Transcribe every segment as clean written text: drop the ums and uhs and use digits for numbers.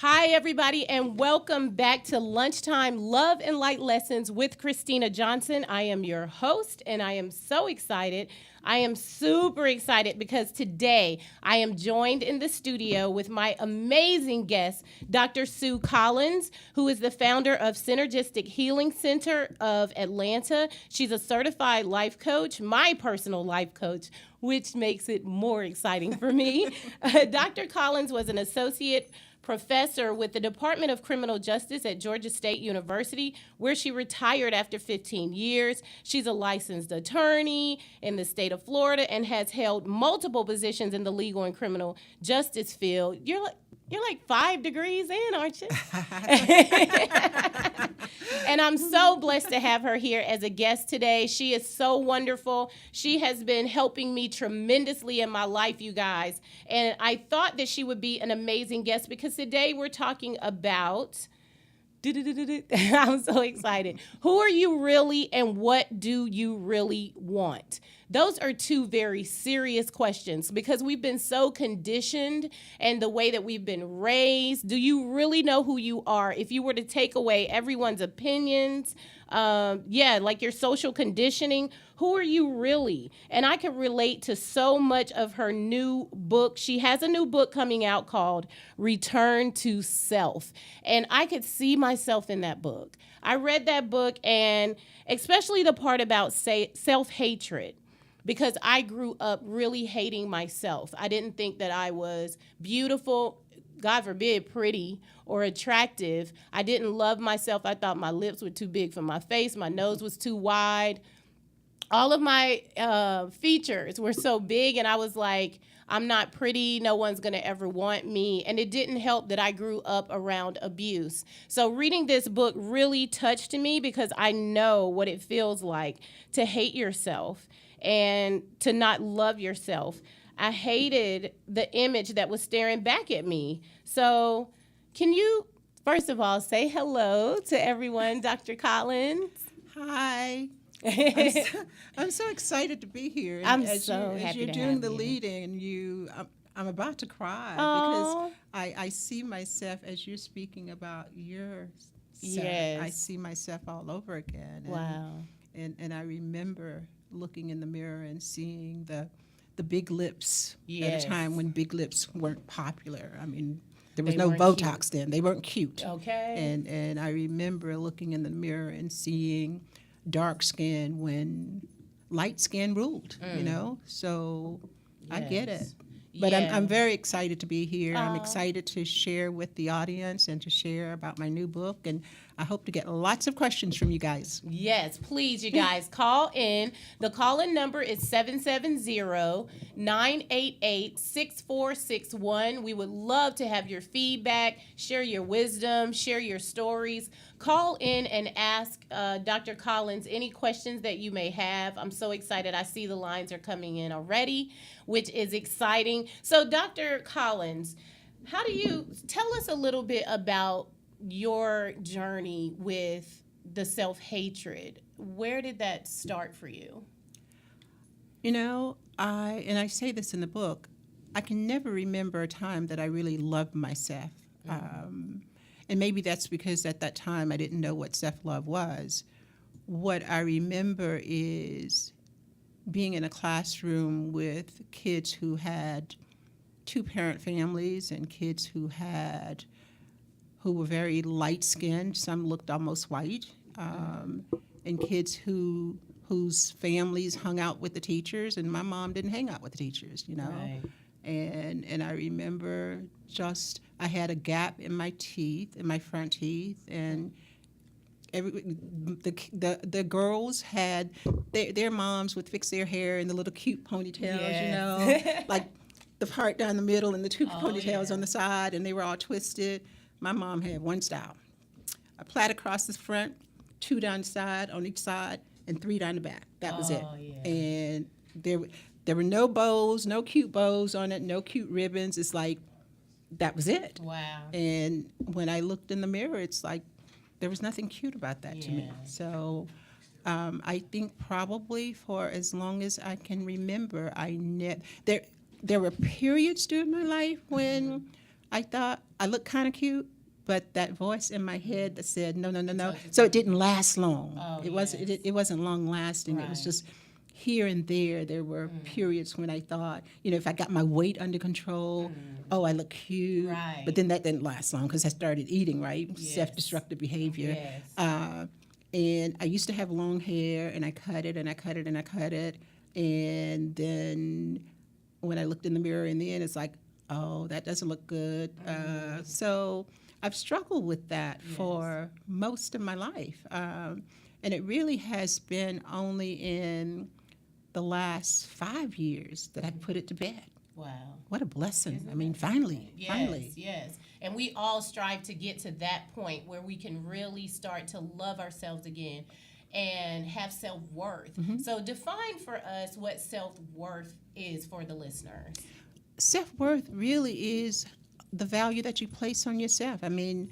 Hi, everybody, and welcome back to Lunchtime Love and Light Lessons with Christina Johnson. I am your host, and I am so excited. I am super excited because today I am joined in the studio with my amazing guest, Dr. Sue Collins, who is the founder of Synergistic Healing Center of Atlanta. She's a certified life coach, my personal life coach, which makes it more exciting for me. Dr. Collins was an associate professor with the Department of Criminal Justice at Georgia State University, where she retired after 15 years. She's a licensed attorney in the state of Florida and has held multiple positions in the legal and criminal justice field. You're like 5 degrees in, aren't you? And I'm so blessed to have her here as a guest today. She is so wonderful. She has been helping me tremendously in my life, you guys. And I thought that she would be an amazing guest because today we're talking about... I'm so excited. Who are you really and what do you really want? Those are two very serious questions because we've been so conditioned and the way that we've been raised. Do you really know who you are? If you were to take away everyone's opinions, like your social conditioning, who are you really? And I can relate to so much of her new book. She has a new book coming out called Return to Self. And I could see myself in that book. I read that book, and especially the part about self-hatred, because I grew up really hating myself. I didn't think that I was beautiful, God forbid, pretty or attractive. I didn't love myself. I thought my lips were too big for my face. My nose was too wide. All of my features were so big, and I was like, I'm not pretty. No one's going to ever want me. And it didn't help that I grew up around abuse. So reading this book really touched me because I know what it feels like to hate yourself and to not love yourself. I hated the image that was staring back at me. So can you, first of all, say hello to everyone, Dr. Collins? Hi. I'm so excited to be here. I'm as so as happy you're to doing have the you. leading, I'm about to cry Aw. because I see myself as you're speaking about yourself. Yes. I see myself all over again. Wow. And I remember looking in the mirror and seeing the big lips at Yes. a time when big lips weren't popular. I mean, there was They no weren't Botox cute. then. They weren't cute. Okay. And I remember looking in the mirror and seeing dark skin when light skin ruled, So I get it. Yes. But Yeah. I'm very excited to be here. I'm Aw. excited to share with the audience and to share about my new book. And I hope to get lots of questions from you guys. Yes, please, you guys, call in. The call-in number is 770-988-6461. We would love to have your feedback, share your wisdom, share your stories. Call in and ask Dr. Collins any questions that you may have. I'm so excited. I see the lines are coming in already, which is exciting. So, Dr. Collins, how do you tell us a little bit about your journey with the self-hatred? Where did that start for you? I say this in the book, I can never remember a time that I really loved myself. And maybe that's because at that time I didn't know what self-love was. What I remember is being in a classroom with kids who had two-parent families and kids who were very light-skinned. Some looked almost white, and kids whose families hung out with the teachers, and my mom didn't hang out with the teachers, Right. And I remember I had a gap in my teeth, in my front teeth, and the girls had their moms would fix their hair in the little cute ponytails, Yes. like the part down the middle and the two ponytails yeah. on the side, and they were all twisted. My mom had one style: a plait across the front, 2 down the side on each side, and 3 down the back. That was it. Yeah. And there were no bows, no cute bows on it, no cute ribbons. It's like that was it. Wow. And when I looked in the mirror, it's like there was nothing cute about that to me. Yeah. So I think probably for as long as I can remember, there were periods during my life when I thought I looked kind of cute, but that voice in my head that said, no, no, no, no. Told you So it something. didn't last long. Oh, It wasn't. yes. It wasn't long lasting. It was Right. just here and there. There were periods when I thought, you know, if I got my weight under control, oh, I look cute. Right. But then that didn't last long because I started eating, right? Yes. Self-destructive behavior. Yes. And I used to have long hair, and I cut it, and I cut it, and I cut it. And then when I looked in the mirror in the end, it's like, oh, that doesn't look good. So I've struggled with that for most of my life. And it really has been only in the last 5 years that I put it to bed. Wow. What a blessing. Isn't I mean, that finally, Yes, finally. yes. And we all strive to get to that point where we can really start to love ourselves again and have self-worth. So define for us what self-worth is for the listeners. Self-worth really is the value that you place on yourself. I mean,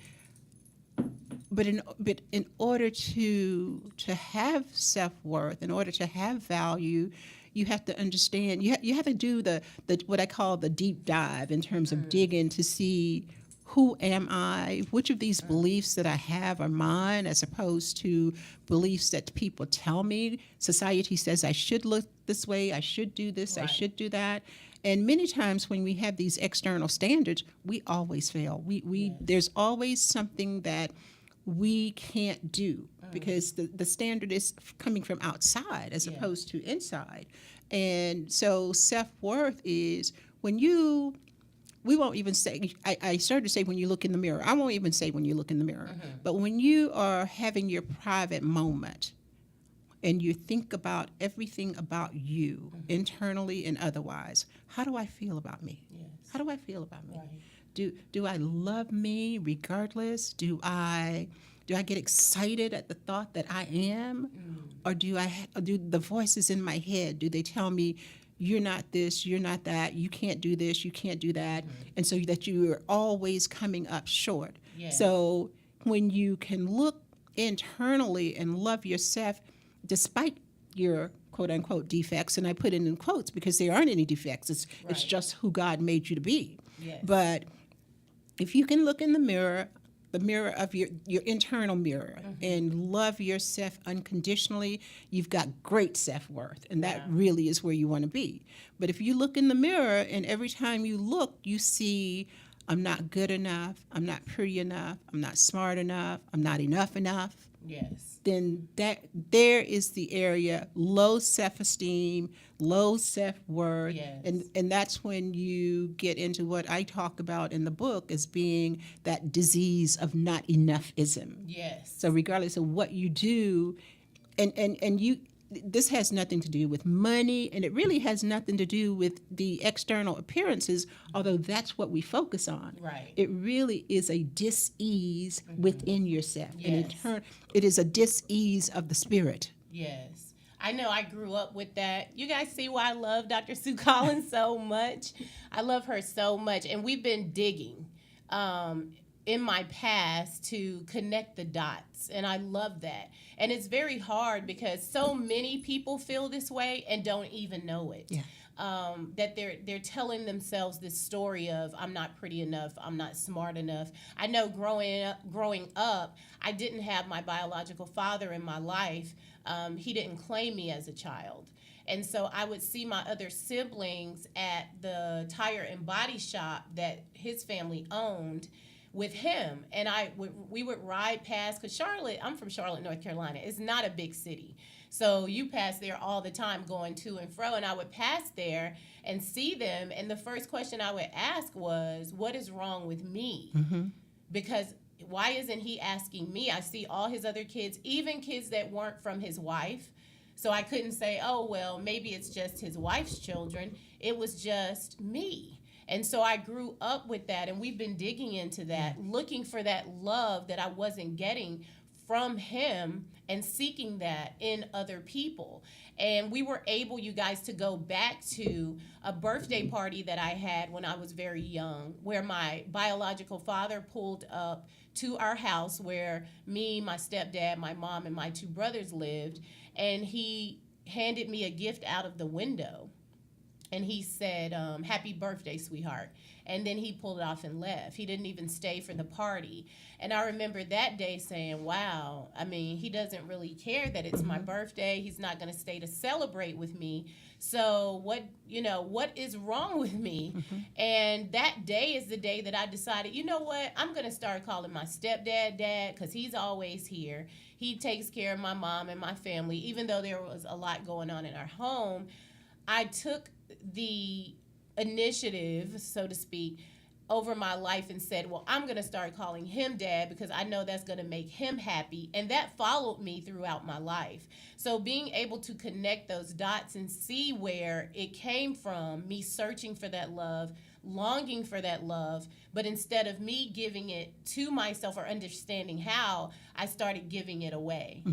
but in order to have self-worth, in order to have value, you have to understand, you have to do the what I call the deep dive in terms of digging to see, who am I? Which of these beliefs that I have are mine, as opposed to beliefs that people tell me. Society says I should look this way, I should do this, I Right. should do that. And many times when we have these external standards, we always fail. There's always something that we can't do because the standard is coming from outside as opposed to inside. And so self-worth is when you, we won't even say, I started to say when you look in the mirror. I won't even say when you look in the mirror. But when you are having your private moment and you think about everything about you, internally and otherwise, how do I feel about me? Yes. How do I feel about me? Right. Do I love me regardless? Do I get excited at the thought that I am, or do the voices in my head, do they tell me, you're not this, you're not that, you can't do this, you can't do that, and so that you are always coming up short. Yes. So when you can look internally and love yourself despite your quote unquote defects, and I put it in quotes because there aren't any defects, it's Right. just who God made you to be. Yes. But if you can look in the mirror of your internal mirror, and love yourself unconditionally, you've got great self-worth, and that really is where you want to be. But if you look in the mirror and every time you look, you see, I'm not good enough, I'm not pretty enough, I'm not smart enough, I'm not enough, Yes. then there is the area, low self-esteem, low self-worth, Yes. and that's when you get into what I talk about in the book as being that disease of not enoughism. Yes. So regardless of what you do, and you, this has nothing to do with money, and it really has nothing to do with the external appearances, although that's what we focus on. Right. It really is a dis-ease within yourself. And in Yes. turn, it is a dis-ease of the spirit. Yes. I know I grew up with that. You guys see why I love Dr. Sue Collins so much? I love her so much. And we've been digging in my past to connect the dots. And I love that. And it's very hard because so many people feel this way and don't even know it. Yeah. That they're telling themselves this story of, I'm not pretty enough, I'm not smart enough. I know growing up, I didn't have my biological father in my life. He didn't claim me as a child. And so I would see my other siblings at the tire and body shop that his family owned with him, and we would ride past, because I'm from Charlotte, North Carolina. It's not a big city. So you pass there all the time going to and fro, and I would pass there and see them, and the first question I would ask was, what is wrong with me? Because why isn't he asking me? I see all his other kids, even kids that weren't from his wife. So I couldn't say, oh, well, maybe it's just his wife's children. It was just me. And so I grew up with that, and we've been digging into that, looking for that love that I wasn't getting from him and seeking that in other people. And we were able, you guys, to go back to a birthday party that I had when I was very young, where my biological father pulled up to our house where me, my stepdad, my mom, and my two brothers lived, and he handed me a gift out of the window. and he said, "Happy birthday, sweetheart." And then he pulled it off and left. He didn't even stay for the party. And I remember that day saying, wow, I mean, he doesn't really care that it's my birthday. He's not going to stay to celebrate with me. So what is wrong with me? And that day is the day that I decided, you know what? I'm going to start calling my stepdad dad, because he's always here. He takes care of my mom and my family. Even though there was a lot going on in our home, I took the initiative, so to speak, over my life and said, well, I'm going to start calling him dad because I know that's going to make him happy. And that followed me throughout my life. So being able to connect those dots and see where it came from, me searching for that love, longing for that love, but instead of me giving it to myself or understanding how, I started giving it away.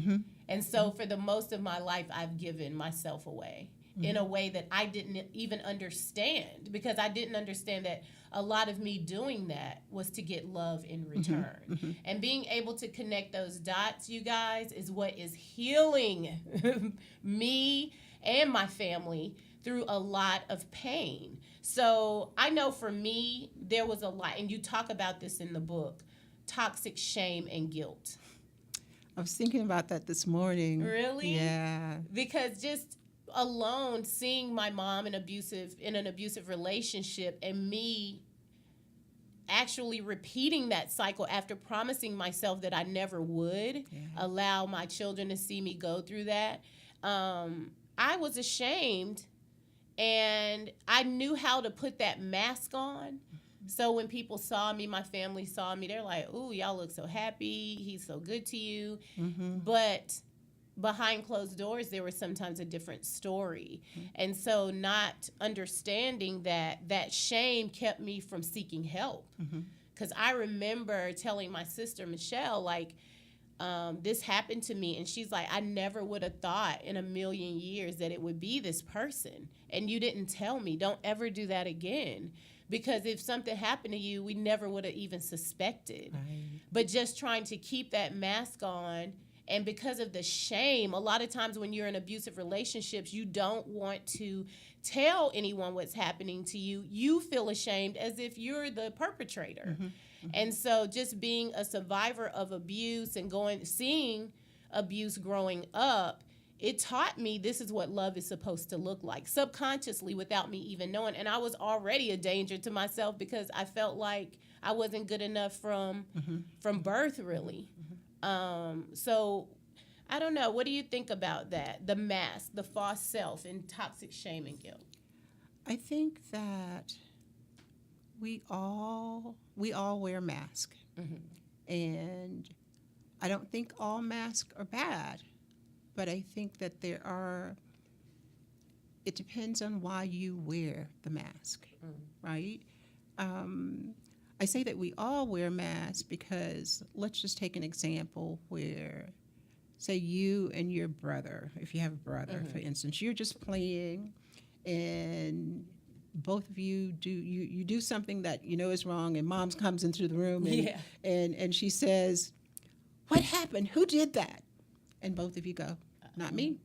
And so for the most of my life, I've given myself away in a way that I didn't even understand, because I didn't understand that a lot of me doing that was to get love in return. And being able to connect those dots, you guys, is what is healing me and my family through a lot of pain. So I know for me, there was a lot, and you talk about this in the book, toxic shame and guilt. I was thinking about that this morning. Really? Yeah. Because just alone seeing my mom in an abusive relationship, and me actually repeating that cycle after promising myself that I never would allow my children to see me go through that, I was ashamed, and I knew how to put that mask on. So when people saw me, my family saw me, they're like, ooh, y'all look so happy, he's so good to you. But behind closed doors, there was sometimes a different story. And so not understanding that shame kept me from seeking help. Because I remember telling my sister, Michelle, like, this happened to me. And she's like, I never would have thought in a million years that it would be this person. And you didn't tell me. Don't ever do that again. Because if something happened to you, we never would have even suspected. Right. But just trying to keep that mask on. And because of the shame, a lot of times when you're in abusive relationships, you don't want to tell anyone what's happening to you. You feel ashamed as if you're the perpetrator. And so just being a survivor of abuse and seeing abuse growing up, it taught me this is what love is supposed to look like, subconsciously, without me even knowing. And I was already a danger to myself because I felt like I wasn't good enough from birth, really. So I don't know. What do you think about that? The mask, the false self, and toxic shame and guilt. I think that we all wear masks, and I don't think all masks are bad, but I think that it depends on why you wear the mask, right? I say that we all wear masks because let's just take an example where, say, you and your brother, if you have a brother, for instance, you're just playing, and both of you do something that you know is wrong, and mom comes into the room and she says, "What happened? Who did that?" And both of you go, "Not me.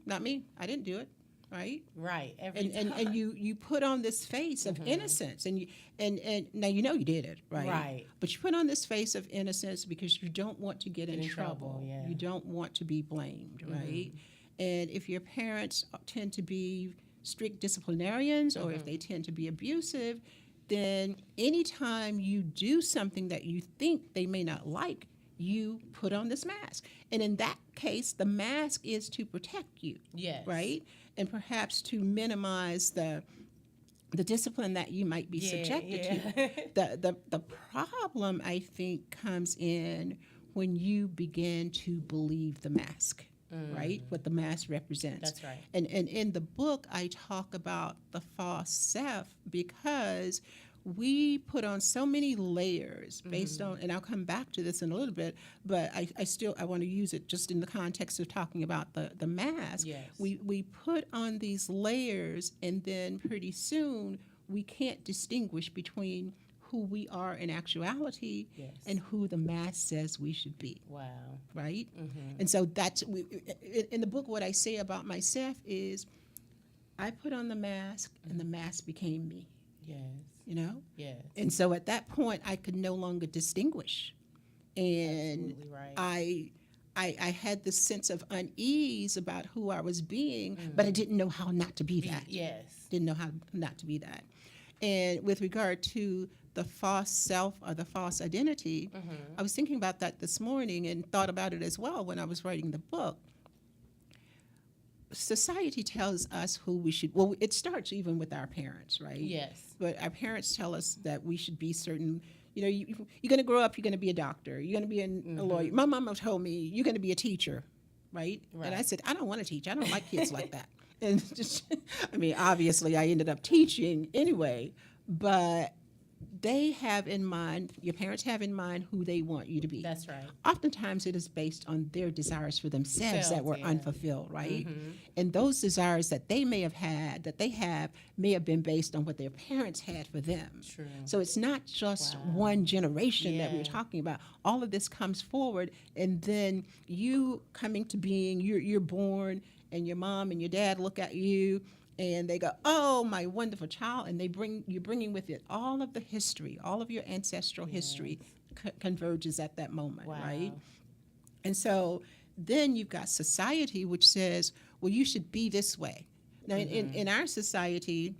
Not me. I didn't do it." Right. Right. And you put on this face of innocence, and now you know you did it, right? Right. But you put on this face of innocence because you don't want to get in trouble. Yeah. You don't want to be blamed, right? And if your parents tend to be strict disciplinarians, or if they tend to be abusive, then anytime you do something that you think they may not like, you put on this mask. And in that case, the mask is to protect you. Yes. Right? And perhaps to minimize the discipline that you might be subjected to. The problem, I think, comes in when you begin to believe the mask, right? What the mask represents. That's right. And in the book, I talk about the false self because we put on so many layers based on, and I'll come back to this in a little bit, but I want to use it just in the context of talking about the mask. Yes. We put on these layers, and then pretty soon we can't distinguish between who we are in actuality and who the mask says we should be. Wow. Right? And so that's, in the book, what I say about myself is I put on the mask, and the mask became me. Yes. You know, Yes. and so at that point, I could no longer distinguish, and Absolutely right. I had this sense of unease about who I was being, but I didn't know how not to be that. Yes. Didn't know how not to be that. And with regard to the false self or the false identity, I was thinking about that this morning and thought about it as well when I was writing the book. Society tells us who we should, well, it starts even with our parents, right? Yes. But our parents tell us that we should be certain, you're going to grow up, you're going to be a doctor, you're going to be a lawyer. My mama told me, you're going to be a teacher, right? And I said, I don't want to teach. I don't like kids like that. And just, obviously I ended up teaching anyway, but they have in mind, your parents have in mind who they want you to be. That's right. Oftentimes it is based on their desires for themselves that were unfulfilled, right? And those desires that they may have had, that they have, may have been based on what their parents had for them. True. So it's not just one generation that we're talking about. All of this comes forward, and then you coming to being, you're born, and your mom and your dad look at you, and they go, oh, my wonderful child, and you're bringing with it all of the history, all of your ancestral history converges at that moment, right? And so then you've got society, which says, well, you should be this way. Now, in our society,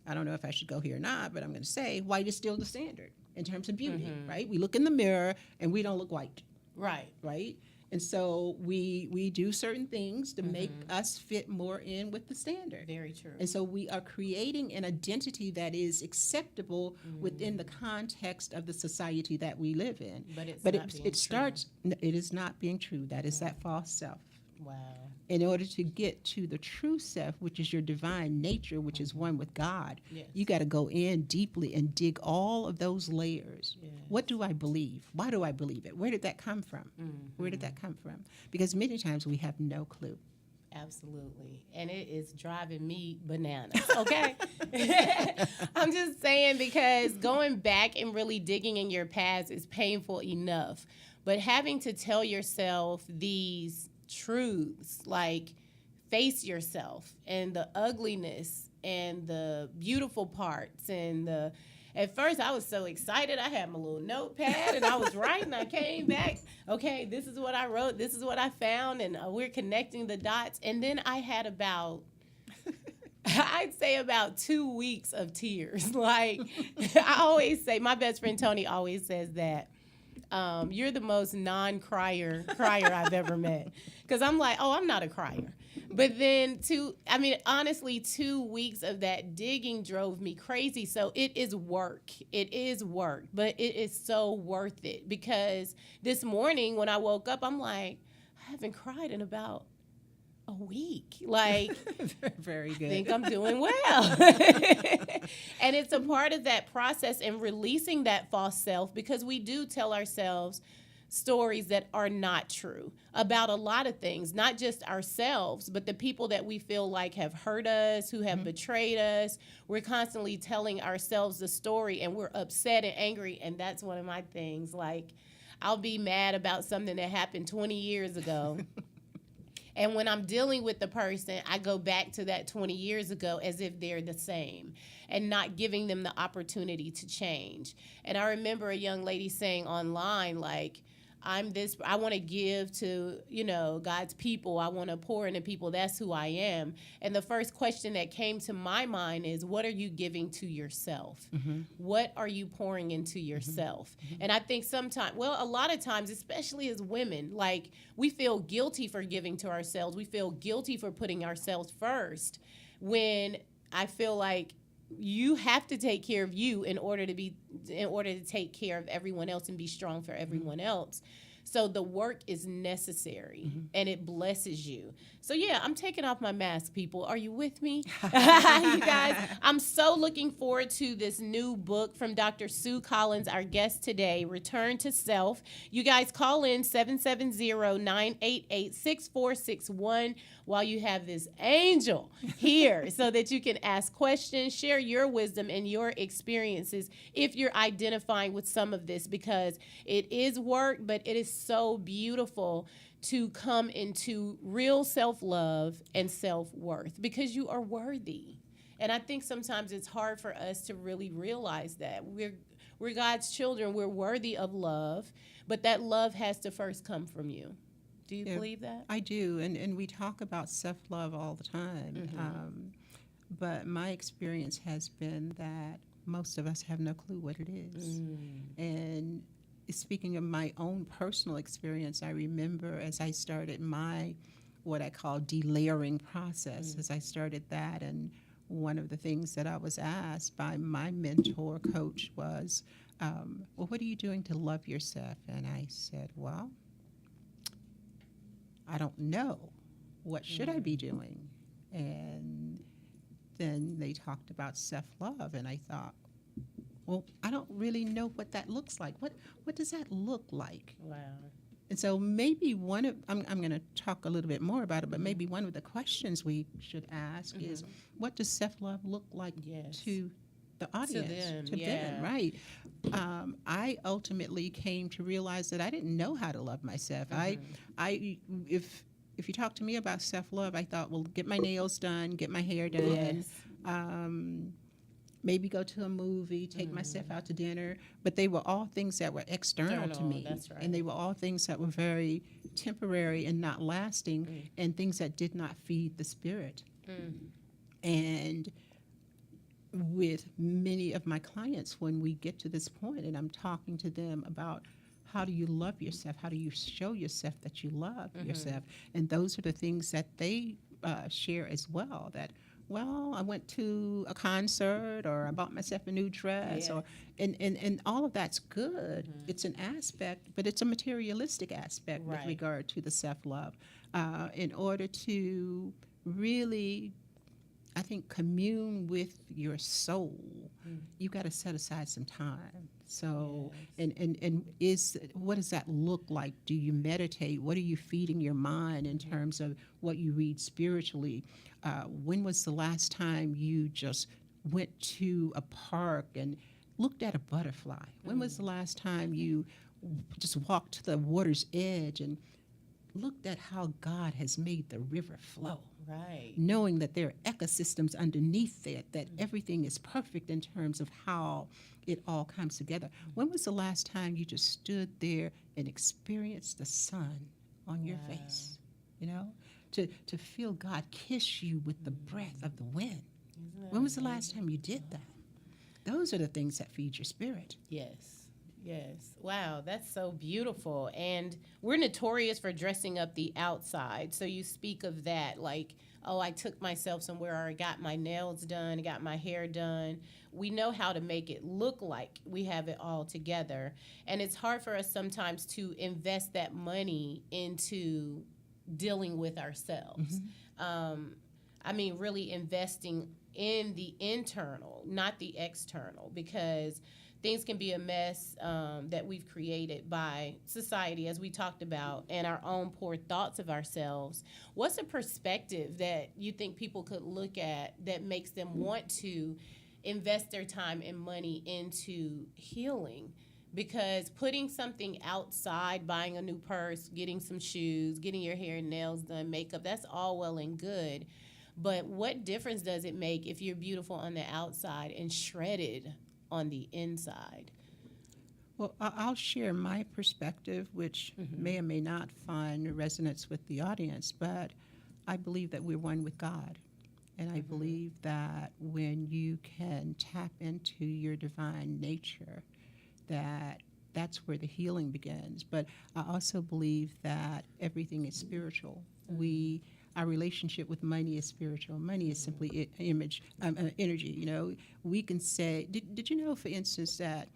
I don't know if I should go here or not, but I'm going to say white is still the standard in terms of beauty, right? We look in the mirror, and we don't look white. Right? And so we do certain things to make us fit more in with the standard. Very true. And so we are creating an identity that is acceptable within the context of the society that we live in. But it is not being true. That is that false self. Wow. In order to get to the true self, which is your divine nature, which is one with God, you got to go in deeply and dig all of those layers. Yes. What do I believe? Why do I believe it? Where did that come from? Where did that come from? Because many times we have no clue. Absolutely. And it is driving me bananas, okay? I'm just saying, because going back and really digging in your past is painful enough. But having to tell yourself these truths, like face yourself and the ugliness and the beautiful parts, and at first I was so excited. I had my little notepad and I was writing. I came back, okay, this is what I wrote, this is what I found, and we're connecting the dots. And then I had I'd say about 2 weeks of tears. Like, I always say, my best friend Tony always says that you're the most non-crier I've ever met. Because I'm like, oh, I'm not a crier. But then honestly, 2 weeks of that digging drove me crazy. So it is work. It is work, but it is so worth it. Because this morning when I woke up, I'm like, I haven't cried in about a week. Like, very good. I think I'm doing well. And it's a part of that process and releasing that false self, because we do tell ourselves stories that are not true about a lot of things, not just ourselves, but the people that we feel like have hurt us, who have betrayed us. We're constantly telling ourselves the story, and we're upset and angry. And that's one of my things. Like, I'll be mad about something that happened 20 years ago. And when I'm dealing with the person, I go back to that 20 years ago as if they're the same, and not giving them the opportunity to change. And I remember a young lady saying online, like, I want to give to, God's people. I want to pour into people. That's who I am. And the first question that came to my mind is, what are you giving to yourself? What are you pouring into yourself? And I think sometimes, a lot of times, especially as women, like, we feel guilty for giving to ourselves. We feel guilty for putting ourselves first, when I feel like you have to take care of you in order to take care of everyone else and be strong for everyone else. So the work is necessary, and it blesses you. So I'm taking off my mask, people. Are you with me? You guys, I'm so looking forward to this new book from Dr. Sue Collins, our guest today, Return to Self. You guys call in 770-988-6461 while you have this angel here, so that you can ask questions, share your wisdom and your experiences if you're identifying with some of this, because it is work, but it is so beautiful to come into real self-love and self-worth because you are worthy. And I think sometimes it's hard for us to really realize that we're God's children. We're worthy of love, but that love has to first come from you. Do you Yeah, believe that? I do, and we talk about self-love all the time. But my experience has been that most of us have no clue what it is. And speaking of my own personal experience, I remember as I started my what I call delayering process, as I started that, and one of the things that I was asked by my mentor coach was, well, what are you doing to love yourself? And I said, well, I don't know. What should I be doing? And then they talked about self-love, and I thought, well, I don't really know what that looks like. What does that look like? Wow. And so maybe I'm going to talk a little bit more about it, but maybe one of the questions we should ask is, what does self-love look like to the audience, to them, right? I ultimately came to realize that I didn't know how to love myself. If you talk to me about self-love, I thought, well, get my nails done, get my hair done, maybe go to a movie, take myself out to dinner. But they were all things that were external to me. That's right. And they were all things that were very temporary and not lasting, and things that did not feed the spirit. And with many of my clients, when we get to this point and I'm talking to them about how do you love yourself, how do you show yourself that you love yourself, and those are the things that they share as well, that, well, I went to a concert, or I bought myself a new dress, or and all of that's good. It's an aspect, but it's a materialistic aspect with regard to the self-love. In order to really, I think, commune with your soul, you got to set aside some time. So, and what does that look like? Do you meditate? What are you feeding your mind in terms of what you read spiritually? When was the last time you just went to a park and looked at a butterfly? When was the last time you just walked to the water's edge and looked at how God has made the river flow? Right. Knowing that there are ecosystems underneath it, that everything is perfect in terms of how it all comes together. When was the last time you just stood there and experienced the sun on your face? You know, to feel God kiss you with the breath of the wind. When was the last time you did that? Those are the things that feed your spirit. Yes. Yes. Wow, that's so beautiful. And we're notorious for dressing up the outside. So you speak of that, like, oh, I took myself somewhere, or I got my nails done, I got my hair done. We know how to make it look like we have it all together. And it's hard for us sometimes to invest that money into dealing with ourselves. I mean, really investing in the internal, not the external, because things can be a mess that we've created by society, as we talked about, and our own poor thoughts of ourselves. What's a perspective that you think people could look at that makes them want to invest their time and money into healing? Because putting something outside, buying a new purse, getting some shoes, getting your hair and nails done, makeup, that's all well and good. But what difference does it make if you're beautiful on the outside and shredded on the inside? Well, I'll share my perspective, which may or may not find resonance with the audience, but I believe that we're one with God. And I believe that when you can tap into your divine nature, that's where the healing begins. But I also believe that everything is spiritual. Our relationship with money is spiritual. Money is simply energy. You know, we can say. Did you know, for instance, that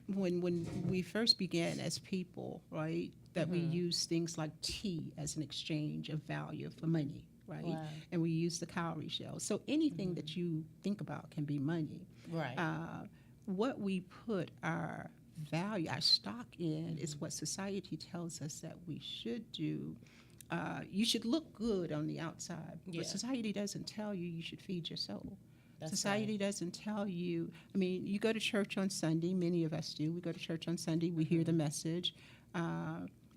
when we first began as people, right, that we use things like tea as an exchange of value for money, right? Wow. And we use the cowrie shell. So anything that you think about can be money. Right. What we put our value, our stock in, is what society tells us that we should do. You should look good on the outside, but society doesn't tell you should feed your soul. That's Society doesn't tell you. I mean, you go to church on Sunday. Many of us do. We go to church on Sunday. We hear the message.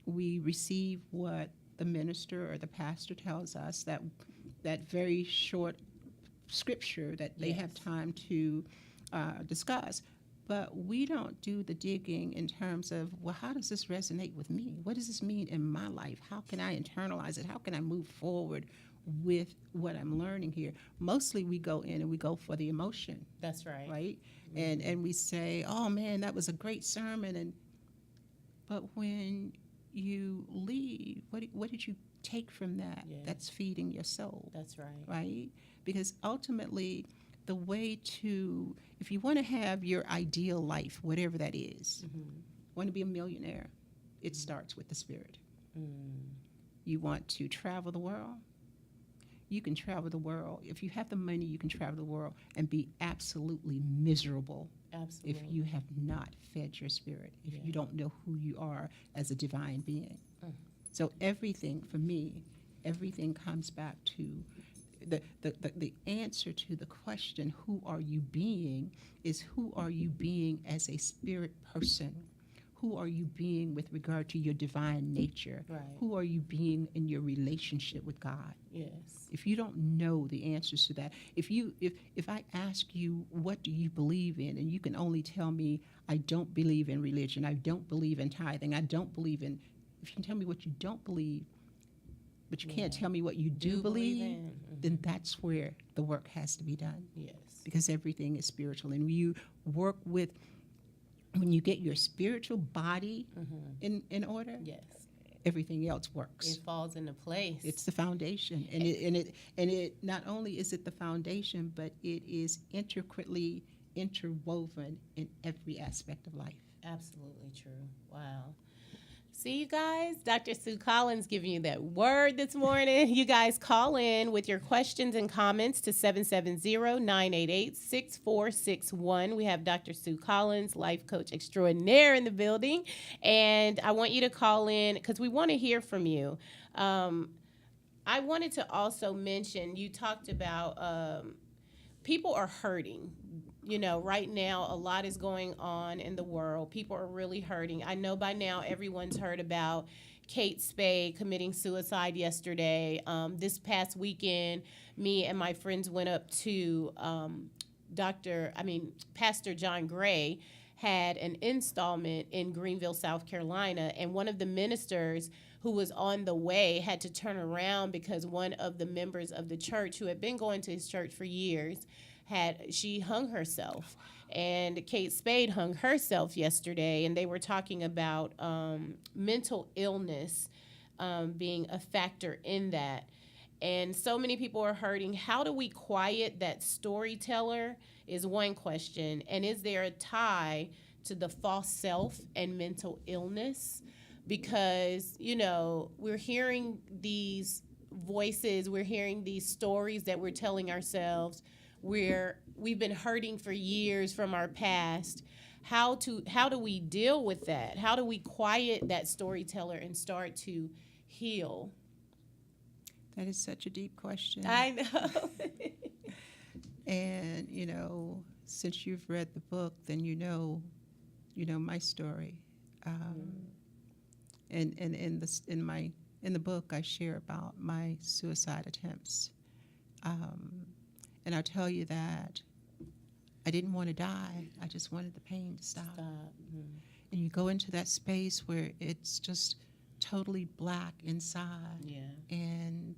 We receive what the minister or the pastor tells us. That very short scripture that they have time to discuss. But we don't do the digging in terms of, well, how does this resonate with me? What does this mean in my life? How can I internalize it? How can I move forward with what I'm learning here? Mostly we go in and we go for the emotion. That's right. Right? And we say, oh man, that was a great sermon. But when you leave, what did you take from that? Yeah. That's feeding your soul. That's right. Right? Because ultimately, the way to, if you want to have your ideal life, whatever that is, want to be a millionaire, it starts with the spirit. You want to travel the world? You can travel the world. If you have the money, you can travel the world and be absolutely miserable. Absolutely. If you have not fed your spirit, if you don't know who you are as a divine being. So everything, for me, everything comes back to the answer to the question, who are you being, is who are you being as a spirit person? Who are you being with regard to your divine nature? Right. Who are you being in your relationship with God? Yes. If you don't know the answers to that, if I ask you, what do you believe in, and you can only tell me, I don't believe in religion, I don't believe in tithing, I don't believe in, if you can tell me what you don't believe, but you can't tell me what you do believe, then that's where the work has to be done. Yes. Because everything is spiritual. And you work with, when you get your spiritual body in order, Yes. everything else works. It falls into place. It's the foundation. And it not only is it the foundation, but it is intricately interwoven in every aspect of life. Absolutely true. Wow. See, you guys, Dr. Sue Collins giving you that word this morning. You guys call in with your questions and comments to 770-988-6461. We have Dr. Sue Collins, life coach extraordinaire, in the building. And I want you to call in because we want to hear from you. I wanted to also mention, you talked about people are hurting. You know, right now, a lot is going on in the world. People are really hurting. I know by now everyone's heard about Kate Spade committing suicide yesterday. This past weekend, me and my friends went up to Pastor John Gray had an installment in Greenville, South Carolina, and one of the ministers who was on the way had to turn around because one of the members of the church, who had been going to his church for years, she hung herself. And Kate Spade hung herself yesterday, and they were talking about mental illness being a factor in that. And so many people are hurting. How do we quiet that storyteller is one question. And is there a tie to the false self and mental illness? Because, you know, we're hearing these voices, we're hearing these stories that we're telling ourselves, we've been hurting for years from our past. How do we deal with that? How do we quiet that storyteller and start to heal? That is such a deep question. I know. And, you know, since you've read the book, then you know my story. And in the book, I share about my suicide attempts. And I'll tell you that I didn't want to die. I just wanted the pain to stop. And you go into that space where it's just totally black inside. Yeah. And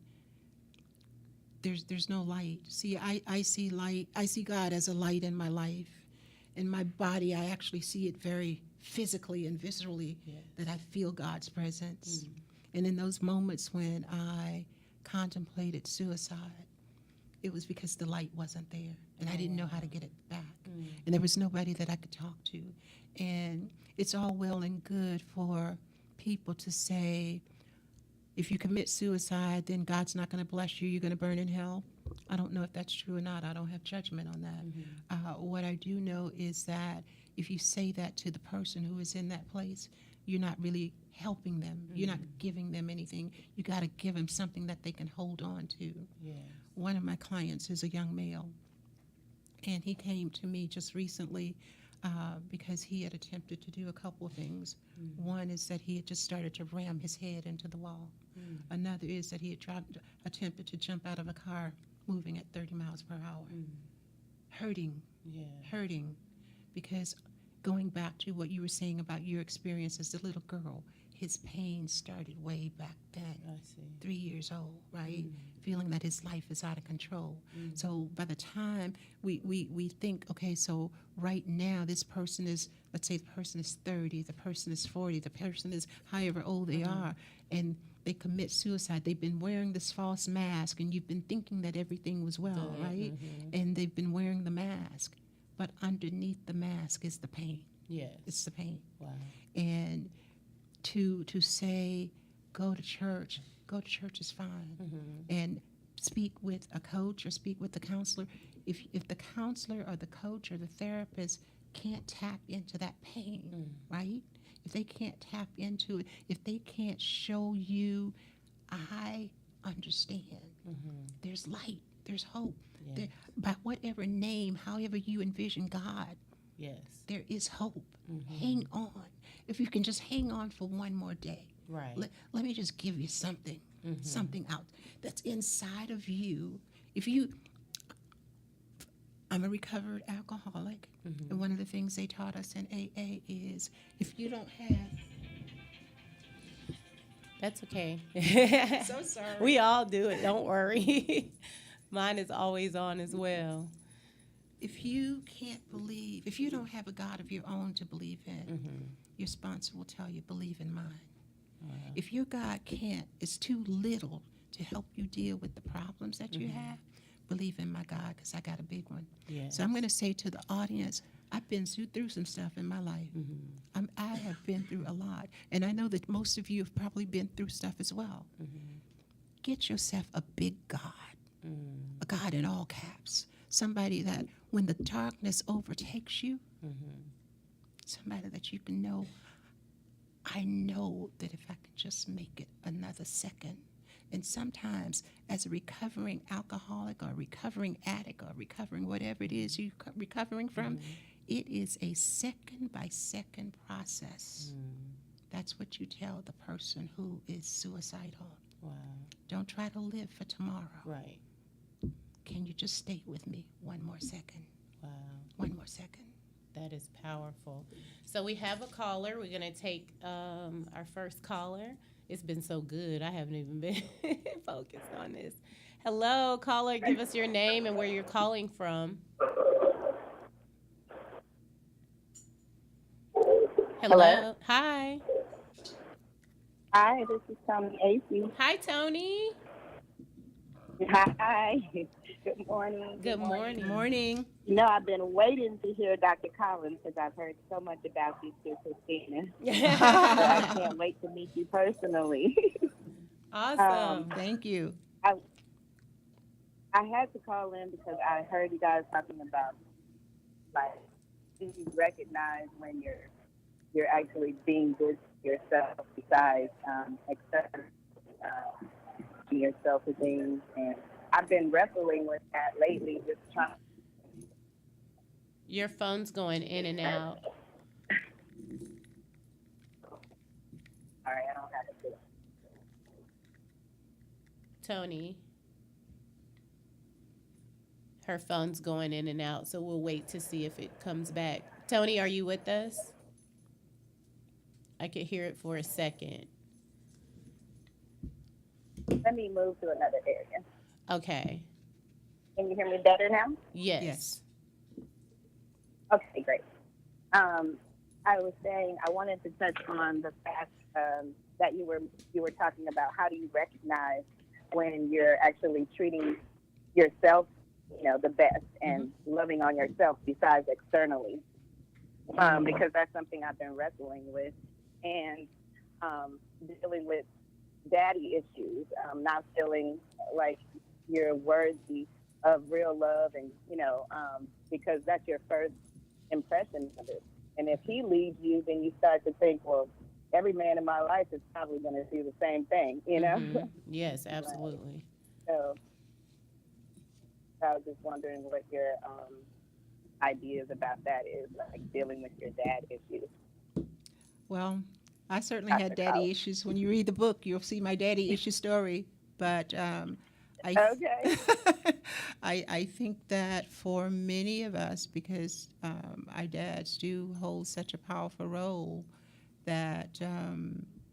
there's no light. See, I see light. I see God as a light in my life. In my body, I actually see it very physically and viscerally, that I feel God's presence. And in those moments when I contemplated suicide, it was because the light wasn't there, and I didn't know how to get it back. And there was nobody that I could talk to. And it's all well and good for people to say, if you commit suicide, then God's not going to bless you, you're going to burn in hell. I don't know if that's true or not. I don't have judgment on that. What I do know is that if you say that to the person who is in that place, you're not really helping them. You're not giving them anything. You got to give them something that they can hold on to. Yeah. One of my clients is a young male, And he came to me just recently because he had attempted to do a couple of things. One is that he had just started to ram his head into the wall. Another is that he had attempted to jump out of a car moving at 30 miles per hour. Hurting, hurting, because going back to what you were saying about your experience as a little girl, his pain started way back then. I see. 3 years old, right? Feeling that his life is out of control. So by the time we think, okay, so right now this person is, let's say the person is 30, the person is 40, the person is however old they are, and they commit suicide. They've been wearing this false mask, and you've been thinking that everything was well, right? And they've been wearing the mask. But underneath the mask is the pain. Yes. It's the pain. Wow. And to say, go to church is fine. And speak with a coach or speak with the counselor. If the counselor or the coach or the therapist can't tap into that pain, right? If they can't tap into it, if they can't show you, I understand. There's light, there's hope. There, by whatever name, however you envision God, Yes. there is hope. Hang on. If you can just hang on for one more day. Right. Let me just give you something, something out that's inside of you. I'm a recovered alcoholic, and one of the things they taught us in AA is if you don't have. That's okay. So sorry. We all do it. Don't worry. Mine is always on as well. If you can't believe, if you don't have a God of your own to believe in, your sponsor will tell you, believe in mine. If your God is too little to help you deal with the problems that you have, believe in my God, because I got a big one. Yes. So I'm going to say to the audience, I've been through some stuff in my life. I have been through a lot. And I know that most of you have probably been through stuff as well. Get yourself a big God, a God in all caps. Somebody that when the darkness overtakes you, somebody that you can know, I know that if I can just make it another second. And sometimes as a recovering alcoholic or recovering addict or recovering whatever it is you're recovering from, it is a second by second process. That's what you tell the person who is suicidal. Wow. Don't try to live for tomorrow. Right. Can you just stay with me one more second? Wow. One more second. That is powerful. So we have a caller. We're going to take our first caller. It's been so good. I haven't even been focused on this. Hello, caller. Give us your name and where you're calling from. Hello. Hi. Hi, this is Tony Acey. Hi, Tony. Hi. Good morning. Good morning. Morning. You know, I've been waiting to hear Dr. Collins because I've heard so much about you, too, Christina. So I can't wait to meet you personally. Awesome. Thank you. I had to call in because I heard you guys talking about, like, do you recognize when you're actually being good to yourself besides accepting yourself for things. And I've been wrestling with that lately, just trying. Your phone's going in and out. Sorry, I don't have to do it. Tony. Her phone's going in and out, so we'll wait to see if it comes back. Tony, are you with us? I could hear it for a second. Let me move to another area. Okay. Can you hear me better now? Yes. Yes. Okay, great. I was saying I wanted to touch on the fact that you were talking about how do you recognize when you're actually treating yourself, the best and loving on yourself besides externally, because that's something I've been wrestling with and dealing with daddy issues, not feeling like you're worthy of real love and, because that's your first impression of it. And if he leaves you, then you start to think, well, every man in my life is probably going to do the same thing, Yes, absolutely. So I was just wondering what your ideas about that is like dealing with your dad issues. Well, I certainly Dr. had daddy Collins. issues. When you read the book, you'll see my daddy issue story. But I, Okay. I think that for many of us, because our dads do hold such a powerful role, that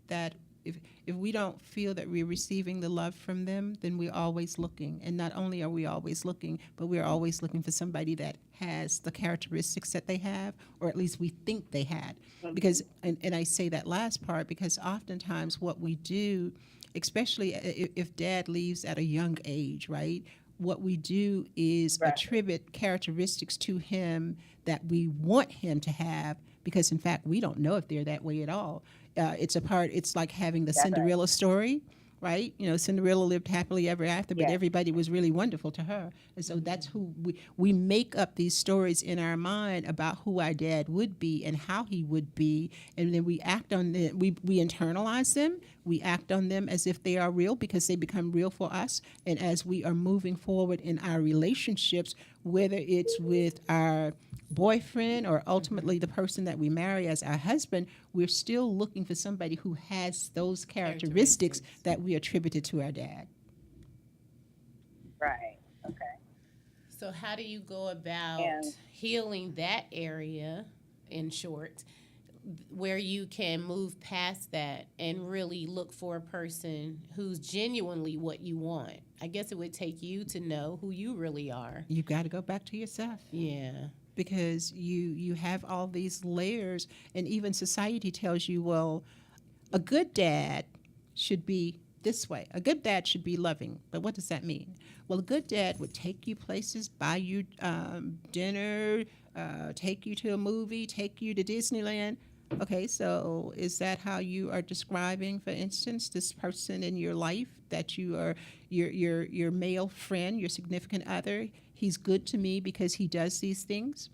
that if we don't feel that we're receiving the love from them, then we're always looking. And not only are we always looking, but we're always looking for somebody that has the characteristics that they have, or at least we think they had. Because, and I say that last part because oftentimes what we do, especially if dad leaves at a young age, right? What we do is Right. attribute characteristics to him that we want him to have, because in fact we don't know if they're that way at all. It's like having the That's right. Cinderella story, right? You know, Cinderella lived happily ever after, but Yes. everybody was really wonderful to her. And so that's who we make up these stories in our mind about who our dad would be and how he would be. And then we act on them, we internalize them, we act on them as if they are real because they become real for us. And as we are moving forward in our relationships, whether it's with our boyfriend or ultimately the person that we marry as our husband, we're still looking for somebody who has those characteristics that we attributed to our dad. Right. Okay. So how do you go about And- healing that area, in short, where you can move past that and really look for a person who's genuinely what you want? I guess it would take you to know who you really are. You got to go back to yourself. Yeah. Because you have all these layers, and even society tells you, well, a good dad should be this way. A good dad should be loving. But what does that mean? Well, a good dad would take you places, buy you dinner, take you to a movie, take you to Disneyland. Okay, so is that how you are describing, for instance, this person in your life that you are your male friend, your significant other? He's good to me because he does these things.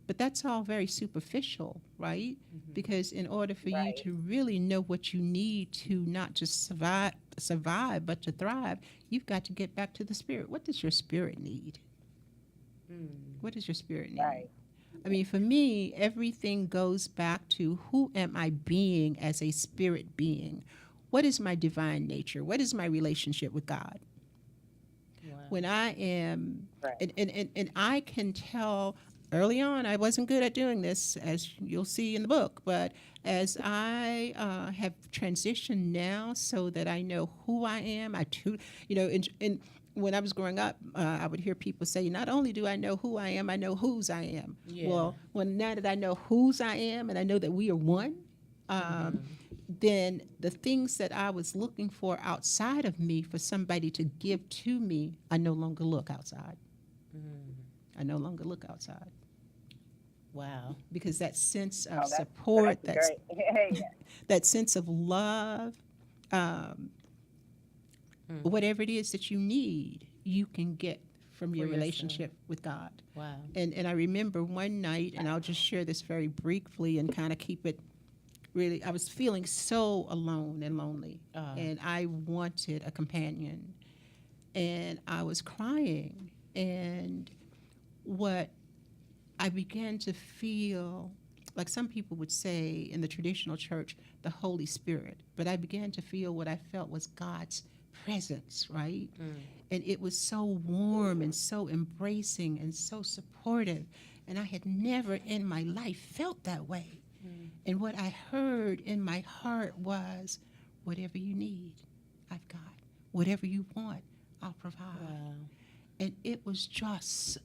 But that's all very superficial, right? Because in order for you Right. to really know what you need to not just survive, but to thrive, you've got to get back to the spirit. What does your spirit need? What does your spirit need? Right. I mean, for me, everything goes back to who am I being as a spirit being? What is my divine nature? What is my relationship with God? Wow. When I am, Right. and I can tell early on, I wasn't good at doing this, as you'll see in the book, but as I have transitioned now so that I know who I am, and when I was growing up, I would hear people say, not only do I know who I am, I know whose I am. Yeah. Well, now that I know whose I am and I know that we are one, then the things that I was looking for outside of me for somebody to give to me, I no longer look outside. I no longer look outside. Wow. Because that sense of That's support, great. Yeah. that sense of love, whatever it is that you need, you can get from your yourself. relationship with God. Wow. And I remember one night, and I'll just share this very briefly and kind of keep it really, I was feeling so alone and lonely, and I wanted a companion, and I was crying, and what I began to feel, like some people would say in the traditional church, the Holy Spirit, but I began to feel what I felt was God's presence, right? And it was so warm and so embracing and so supportive, and I had never in my life felt that way. And what I heard in my heart was, whatever you need, I've got. Whatever you want, I'll provide. Wow. And it was just,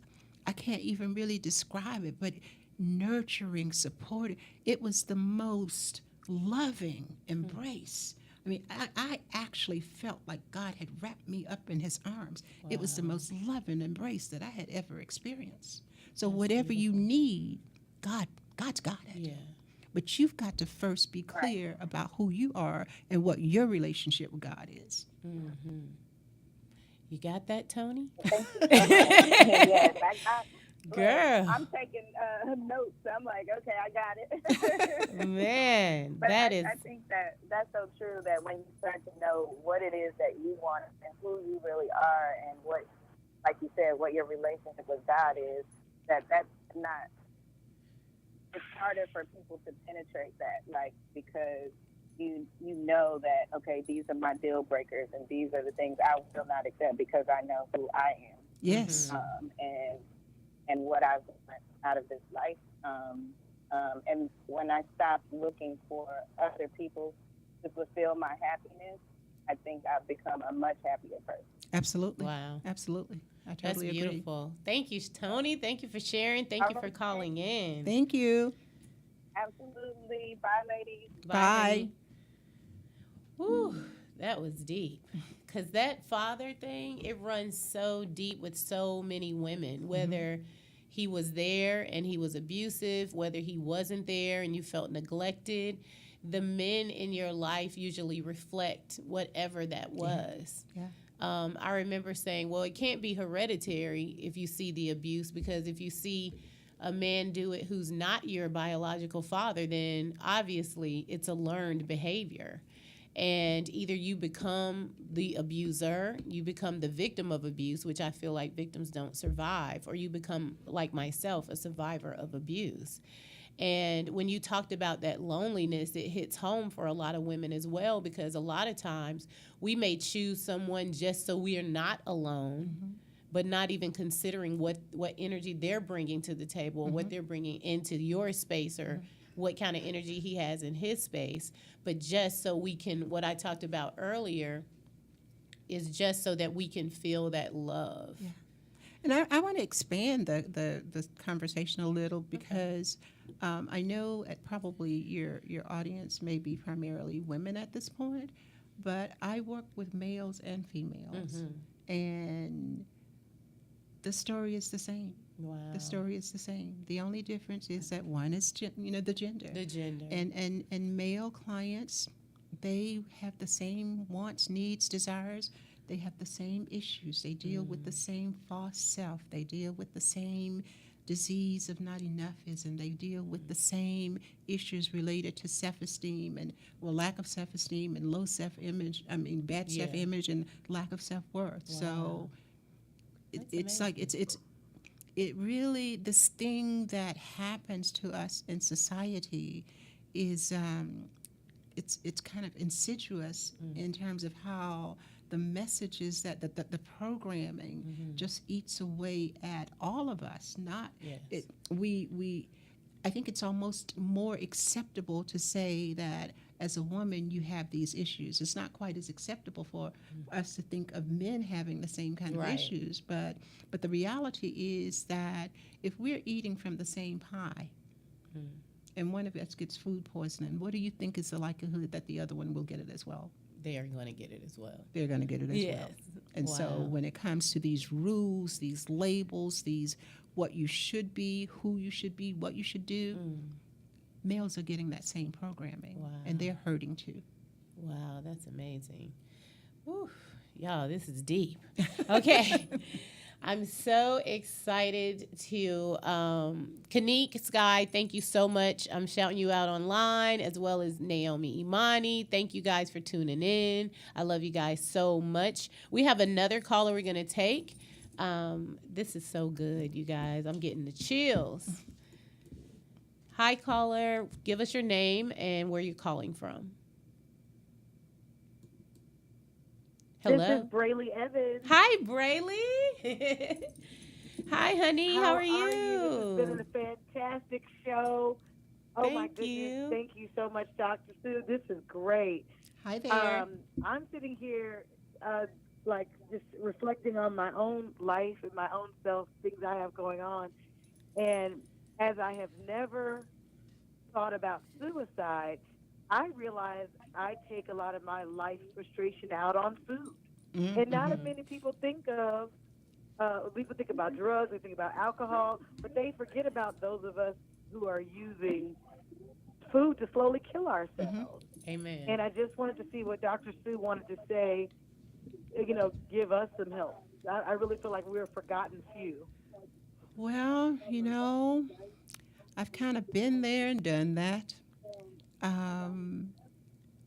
I can't even really describe it, but nurturing, supportive. It was the most loving embrace. I mean, I actually felt like God had wrapped me up in his arms. It was the most loving embrace that I had ever experienced. So whatever you need, God's got it. Yeah. But you've got to first be clear about who you are and what your relationship with God is. You got that, Tony? Yes, I got. Girl. I'm taking notes. I'm like, okay, I got it. Man, But that I, is. I think that that's so true that when you start to know what it is that you want and who you really are and what, like you said, what your relationship with God is, that's not, it's harder for people to penetrate that, like, because you know that, okay, these are my deal breakers and these are the things I will not accept because I know who I am, Yes. and what I've want out of this life. And when I stopped looking for other people to fulfill my happiness, I think I've become a much happier person. Absolutely. Wow. Absolutely. I That's totally agree. beautiful. Thank you, Tony. Thank you for sharing. Thank you for calling in. Thank you. Absolutely. Bye, ladies. Bye. honey. Whew, that was deep. Because that father thing, it runs so deep with so many women, whether he was there and he was abusive, whether he wasn't there and you felt neglected. The men in your life usually reflect whatever that was. Yeah. I remember saying, well, it can't be hereditary if you see the abuse, because if you see a man do it who's not your biological father, then obviously it's a learned behavior. And either you become the abuser, you become the victim of abuse, which I feel like victims don't survive, or you become, like myself, a survivor of abuse. And when you talked about that loneliness, it hits home for a lot of women as well, because a lot of times we may choose someone just so we are not alone, but not even considering what energy they're bringing to the table, or what they're bringing into your space, or what kind of energy he has in his space. But just so we can, what I talked about earlier, is just so that we can feel that love. Yeah. And I want to expand the conversation a little, because I know at probably your audience may be primarily women at this point, but I work with males and females, and the story is the same. Wow. The story is the same. The only difference is that one is the gender. The gender. And male clients, they have the same wants, needs, desires. They have the same issues. They deal with the same false self. They deal with the same disease of not enoughism. They deal with the same issues related to self-esteem and, well, lack of self-esteem and low self-image. I mean, bad self-image and lack of self-worth. Wow. So it's amazing. like it really, this thing that happens to us in society is it's kind of insidious in terms of how the messages that the programming just eats away at all of us. Not Yes. we I think it's almost more acceptable to say that as a woman you have these issues. It's not quite as acceptable for us to think of men having the same kind of Right. issues, but the reality is that if we're eating from the same pie and one of us gets food poisoning, what do you think is the likelihood that the other one will get it as well? They are going to get it as well. They're going to get it as well. And so Wow. when it comes to these rules, these labels, these what you should be, who you should be, what you should do, males are getting that same programming. Wow. And they're hurting too. Wow, that's amazing. Whew. Y'all, this is deep. Okay. I'm so excited to Kanique, Sky, thank you so much. I'm shouting you out online, as well as Naomi Imani. Thank you guys for tuning in. I love you guys so much. We have another caller we're going to take. This is so good, you guys. I'm getting the chills. Hi, caller. Give us your name and where you're calling from. Hello. This is Brayley Evans. Hi, Brayley. Hi, honey. How are you? This has been a fantastic show. Oh, my Thank goodness. you. Thank you so much, Dr. Sue. This is great. Hi there. I'm sitting here, like, just reflecting on my own life and my own self, things I have going on. And as I have never thought about suicide, I realize I take a lot of my life frustration out on food. And not as many people think of, people think about drugs, they think about alcohol, but they forget about those of us who are using food to slowly kill ourselves. Amen. And I just wanted to see what Dr. Sue wanted to say, give us some help. I really feel like we're a forgotten few. Well, I've kind of been there and done that.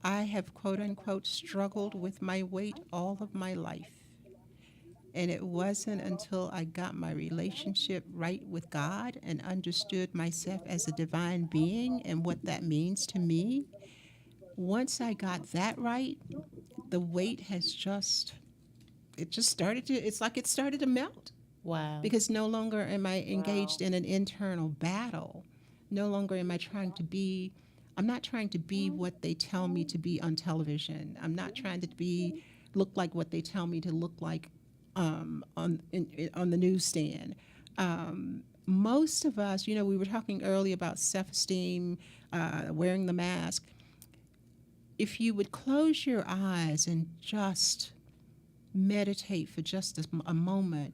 I have, quote unquote, struggled with my weight all of my life. And it wasn't until I got my relationship right with God and understood myself as a divine being and what that means to me. Once I got that right, the weight has just, it just started to, it's like it started to melt, Wow. because no longer am I engaged Wow. in an internal battle. No longer am I trying to be, I'm not trying to be what they tell me to be on television. I'm not trying to be, look like what they tell me to look like on the newsstand. Most of us, you know, we were talking earlier about self esteem, wearing the mask. If you would close your eyes and just meditate for just a moment,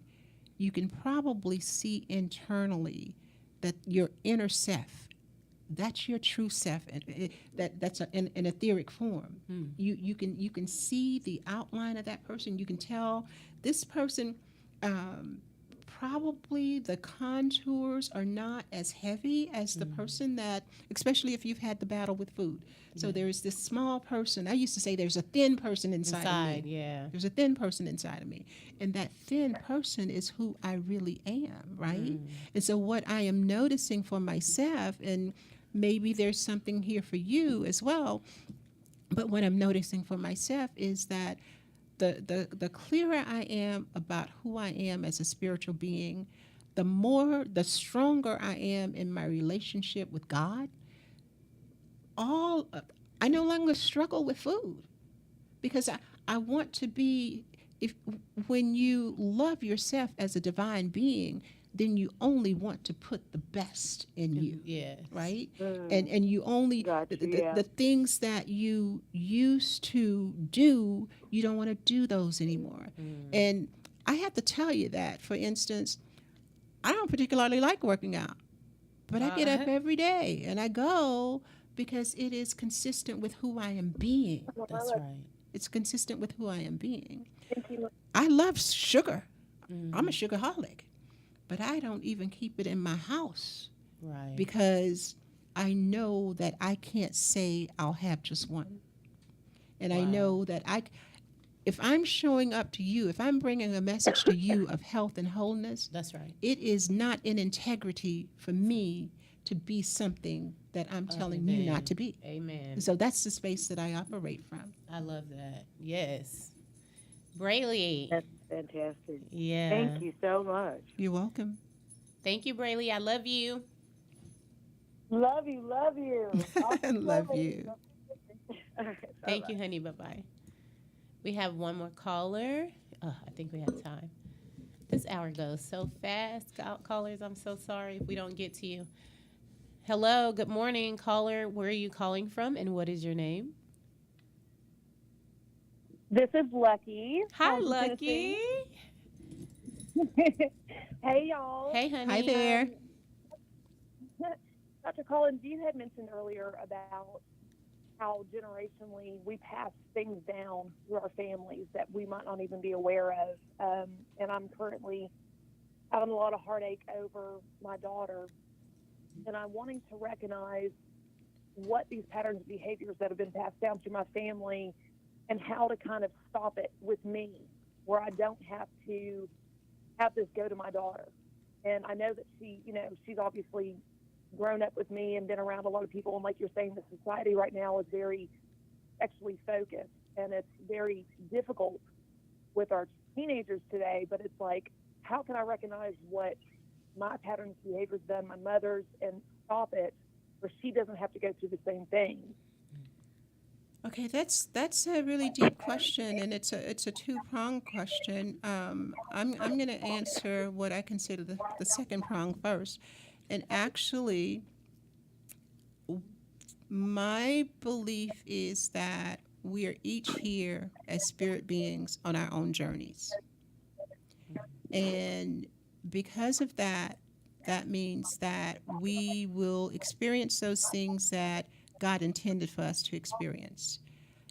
you can probably see internally that your inner self, that's your true self, and that's an etheric form. You can see the outline of that person. You can tell this person. Probably the contours are not as heavy as the person that, especially if you've had the battle with food. So there is this small person. I used to say there's a thin person inside of me. Yeah. There's a thin person inside of me. And that thin person is who I really am, right? And so what I am noticing for myself, and maybe there's something here for you as well, but what I'm noticing for myself is that the clearer I am about who I am as a spiritual being, the stronger I am in my relationship with God. I no longer struggle with food, because I want to be, if when you love yourself as a divine being, then you only want to put the best in you, Yes. right? And you only Gotcha, the yeah. things that you used to do, you don't want to do those anymore. And I have to tell you that, for instance, I don't particularly like working out, but I get up every day and I go because it is consistent with who I am being. That's right. It's consistent with who I am being. Thank you. I love sugar. I'm a sugarholic, but I don't even keep it in my house Right. because I know that I can't say I'll have just one. And I Wow. know that if I'm showing up to you, if I'm bringing a message to you of health and wholeness, That's right. it is not in integrity for me to be something that I'm telling you not to be. Amen. And so that's the space that I operate from. I love that. Yes. Brayley. That's fantastic. Yeah. Thank you so much. You're welcome. Thank you, Brayley. I love you. Love you. Love you. Love you. Thank you, honey. Bye-bye. We have one more caller. Oh, I think we have time. This hour goes so fast. Callers, I'm so sorry if we don't get to you. Hello, good morning, caller. Where are you calling from, and what is your name? This is Lucky. Hi, from Lucky. Tennessee. Hey, y'all. Hey, honey. Hi there. Dr. Collins, you had mentioned earlier about how generationally we pass things down through our families that we might not even be aware of. And I'm currently having a lot of heartache over my daughter. And I'm wanting to recognize what these patterns of behaviors that have been passed down through my family and how to kind of stop it with me, where I don't have to have this go to my daughter. And I know that she's obviously grown up with me and been around a lot of people. And like you're saying, the society right now is very sexually focused, and it's very difficult with our teenagers today. But it's like, how can I recognize what my patterns of behavior has done, my mother's, and stop it, where she doesn't have to go through the same thing? Okay, that's a really deep question, and it's a two-pronged question. I'm going to answer what I consider the second prong first, and actually, my belief is that we are each here as spirit beings on our own journeys, and because of that, that means that we will experience those things that God intended for us to experience.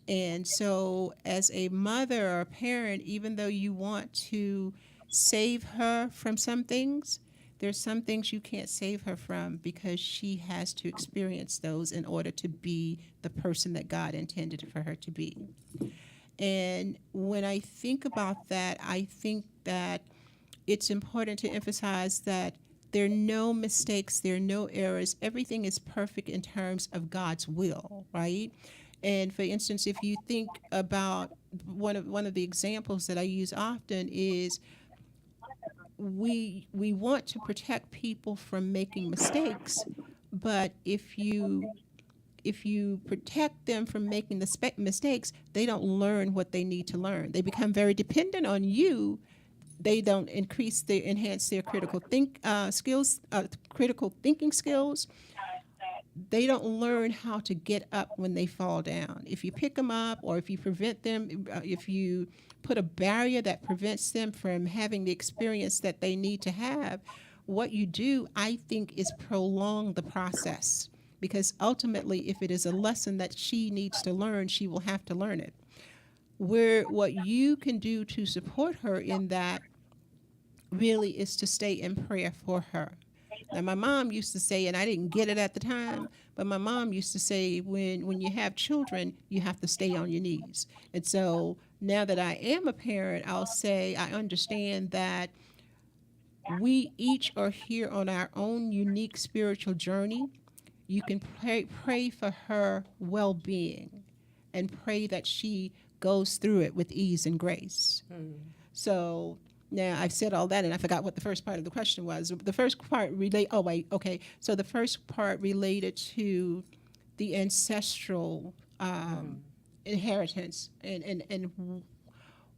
And so, as a mother or a parent, even though you want to save her from some things, there's some things you can't save her from because she has to experience those in order to be the person that God intended for her to be. And when I think about that, I think that it's important to emphasize that there are no mistakes, there are no errors. Everything is perfect in terms of God's will, right? And for instance, if you think about one of the examples that I use often is we want to protect people from making mistakes, but if you protect them from making the mistakes, they don't learn what they need to learn. They become very dependent on you. They don't enhance their critical thinking skills. They don't learn how to get up when they fall down. If you pick them up, or if you prevent them, if you put a barrier that prevents them from having the experience that they need to have, what you do, I think, is prolong the process. Because ultimately, if it is a lesson that she needs to learn, she will have to learn it. What you can do to support her in that really is to stay in prayer for her. Now, my mom used to say, and I didn't get it at the time, but my mom used to say, when you have children, you have to stay on your knees. And so now that I am a parent, I'll say I understand that we each are here on our own unique spiritual journey. You can pray for her well-being and pray that she goes through it with ease and grace. So now I've said all that, and I forgot what the first part of the question was. The first part So the first part related to the ancestral inheritance and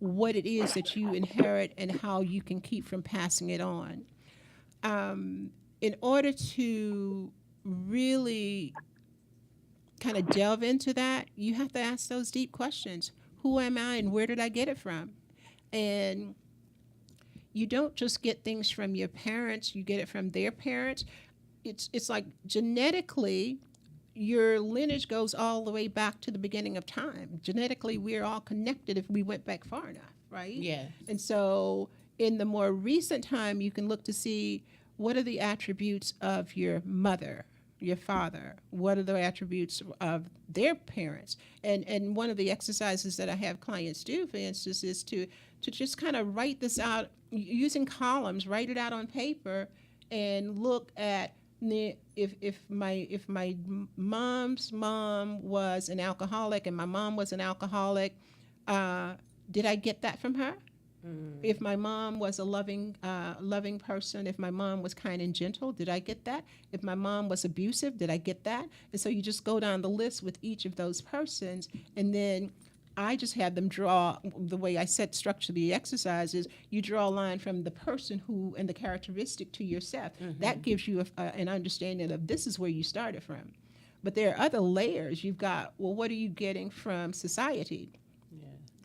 what it is that you inherit and how you can keep from passing it on. In order to really kind of delve into that, you have to ask those deep questions. Who am I and where did I get it from? And you don't just get things from your parents, you get it from their parents. It's like genetically, your lineage goes all the way back to the beginning of time. Genetically, we're all connected if we went back far enough, right? Yeah. And so in the more recent time, you can look to see what are the attributes of your mother, your father, what are the attributes of their parents. And one of the exercises that I have clients do, for instance, is to just kind of write this out using columns, write it out on paper, and look at if my mom's mom was an alcoholic and my mom was an alcoholic, did I get that from her? If my mom was a loving person, if my mom was kind and gentle, did I get that? If my mom was abusive, did I get that? And so you just go down the list with each of those persons, and then I just had them draw, the way I structure the exercises, you draw a line from the person who and the characteristic to yourself. That gives you an understanding of this is where you started from. But there are other layers. You've got, well, what are you getting from society?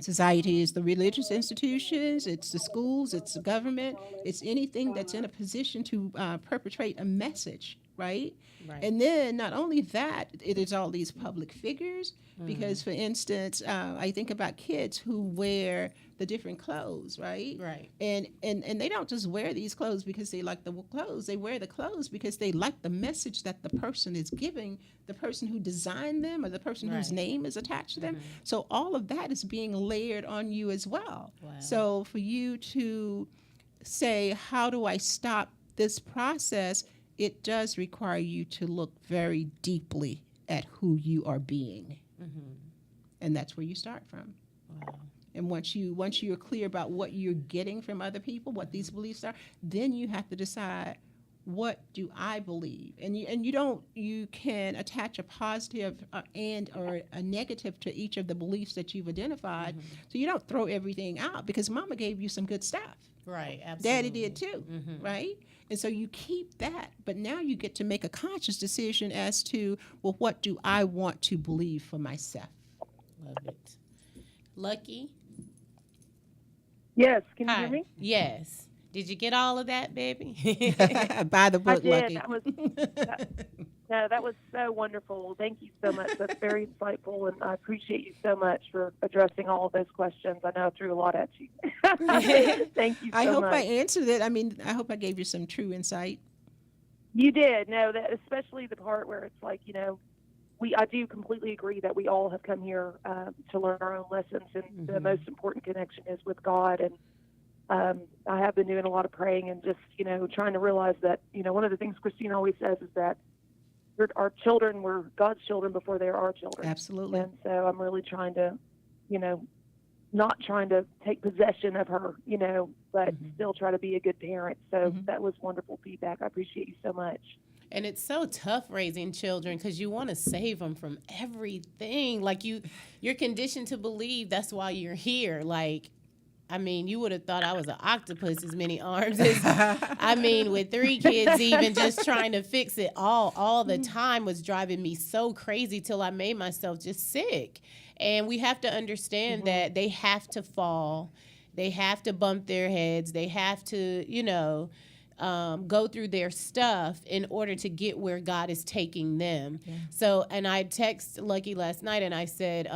Society is the religious institutions, it's the schools, it's the government, it's anything that's in a position to perpetrate a message, right? And then not only that, it is all these public figures, because, for instance, I think about kids who wear the different clothes, right? And they don't just wear these clothes because they like the clothes. They wear the clothes because they like the message that the person is giving, the person who designed them or the person whose name is attached to them. So all of that is being layered on you as well. So for you to say, how do I stop this process? It does require you to look very deeply at who you are being. And that's where you start from. And once you're clear about what you're getting from other people, what these beliefs are, then you have to decide, what do I believe? And you can attach a positive or a negative to each of the beliefs that you've identified. So you don't throw everything out, because Mama gave you some good stuff. Right, absolutely. Daddy did too, right? And so you keep that, but now you get to make a conscious decision as to, well, what do I want to believe for myself? Love it. Lucky? Yes, can you Hi. hear me? Yes. Did you get all of that, baby? Buy the book, I did. Lucky. That was so wonderful. Thank you so much. That's very insightful, and I appreciate you so much for addressing all of those questions. I know I threw a lot at you. Thank you so much. I hope I answered it. I mean, I hope I gave you some true insight. You did. No, that especially the part where it's like, I do completely agree that we all have come here to learn our own lessons, and the most important connection is with God. And I have been doing a lot of praying and just, trying to realize that, one of the things Christina always says is that our children were God's children before they are our children. Absolutely. And so I'm really trying to, not trying to take possession of her, but still try to be a good parent. So that was wonderful feedback. I appreciate you so much. And it's so tough raising children because you want to save them from everything. Like you're conditioned to believe that's why you're here. Like, I mean, you would have thought I was an octopus, as many arms as, I mean, with 3 kids, even just trying to fix it all the time was driving me so crazy till I made myself just sick. And we have to understand that they have to fall. They have to bump their heads. They have to, go through their stuff in order to get where God is taking them. Yeah. So, and I texted Lucky last night and I said,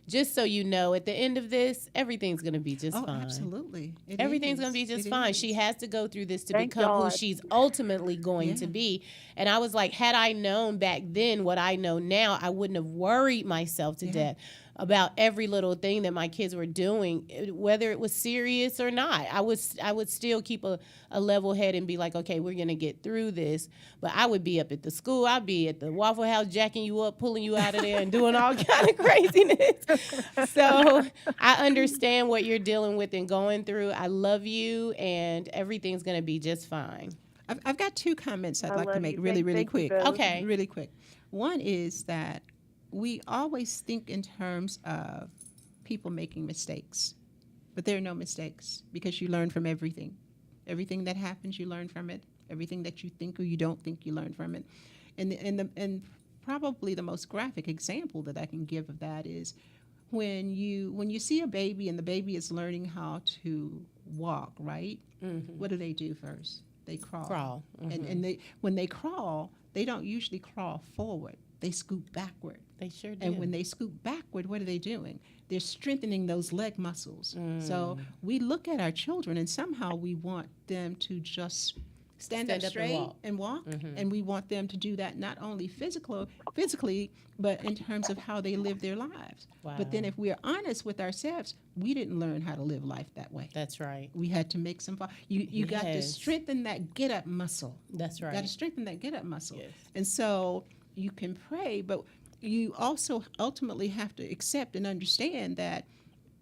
just so you know, at the end of this, everything's going to be just fine. Absolutely. Everything's going to be just fine. She has to go through this to become who she's ultimately going to be. And I was like, had I known back then what I know now, I wouldn't have worried myself to death about every little thing that my kids were doing, whether it was serious or not. I would still keep a level head and be like, okay, we're going to get through this. But I would be up at the school. I'd be at the Waffle House jacking you up, pulling you out of there and doing all kind of craziness. So I understand what you're dealing with and going through. I love you, and everything's going to be just fine. I've got 2 comments I'd like to make really quick. Okay. Really quick. One is that we always think in terms of people making mistakes, but there are no mistakes because you learn from everything. Everything that happens, you learn from it. Everything that you think or you don't think, you learn from it. And probably the most graphic example that I can give of that is when you see a baby and the baby is learning how to walk, right? Mm-hmm. What do they do first? They crawl. Mm-hmm. And when they crawl, they don't usually crawl forward. They scoot backward. They sure do. And when they scoot backward, what are they doing? They're strengthening those leg muscles. So we look at our children and somehow we want them to just stand up straight and walk. Mm-hmm. And we want them to do that not only physically, but in terms of how they live their lives. Wow. But then if we're honest with ourselves, we didn't learn how to live life that way. That's right. We had to make some you got to strengthen that get-up muscle. That's right. You got to strengthen that get-up muscle. Yes. And so you can pray, but you also ultimately have to accept and understand that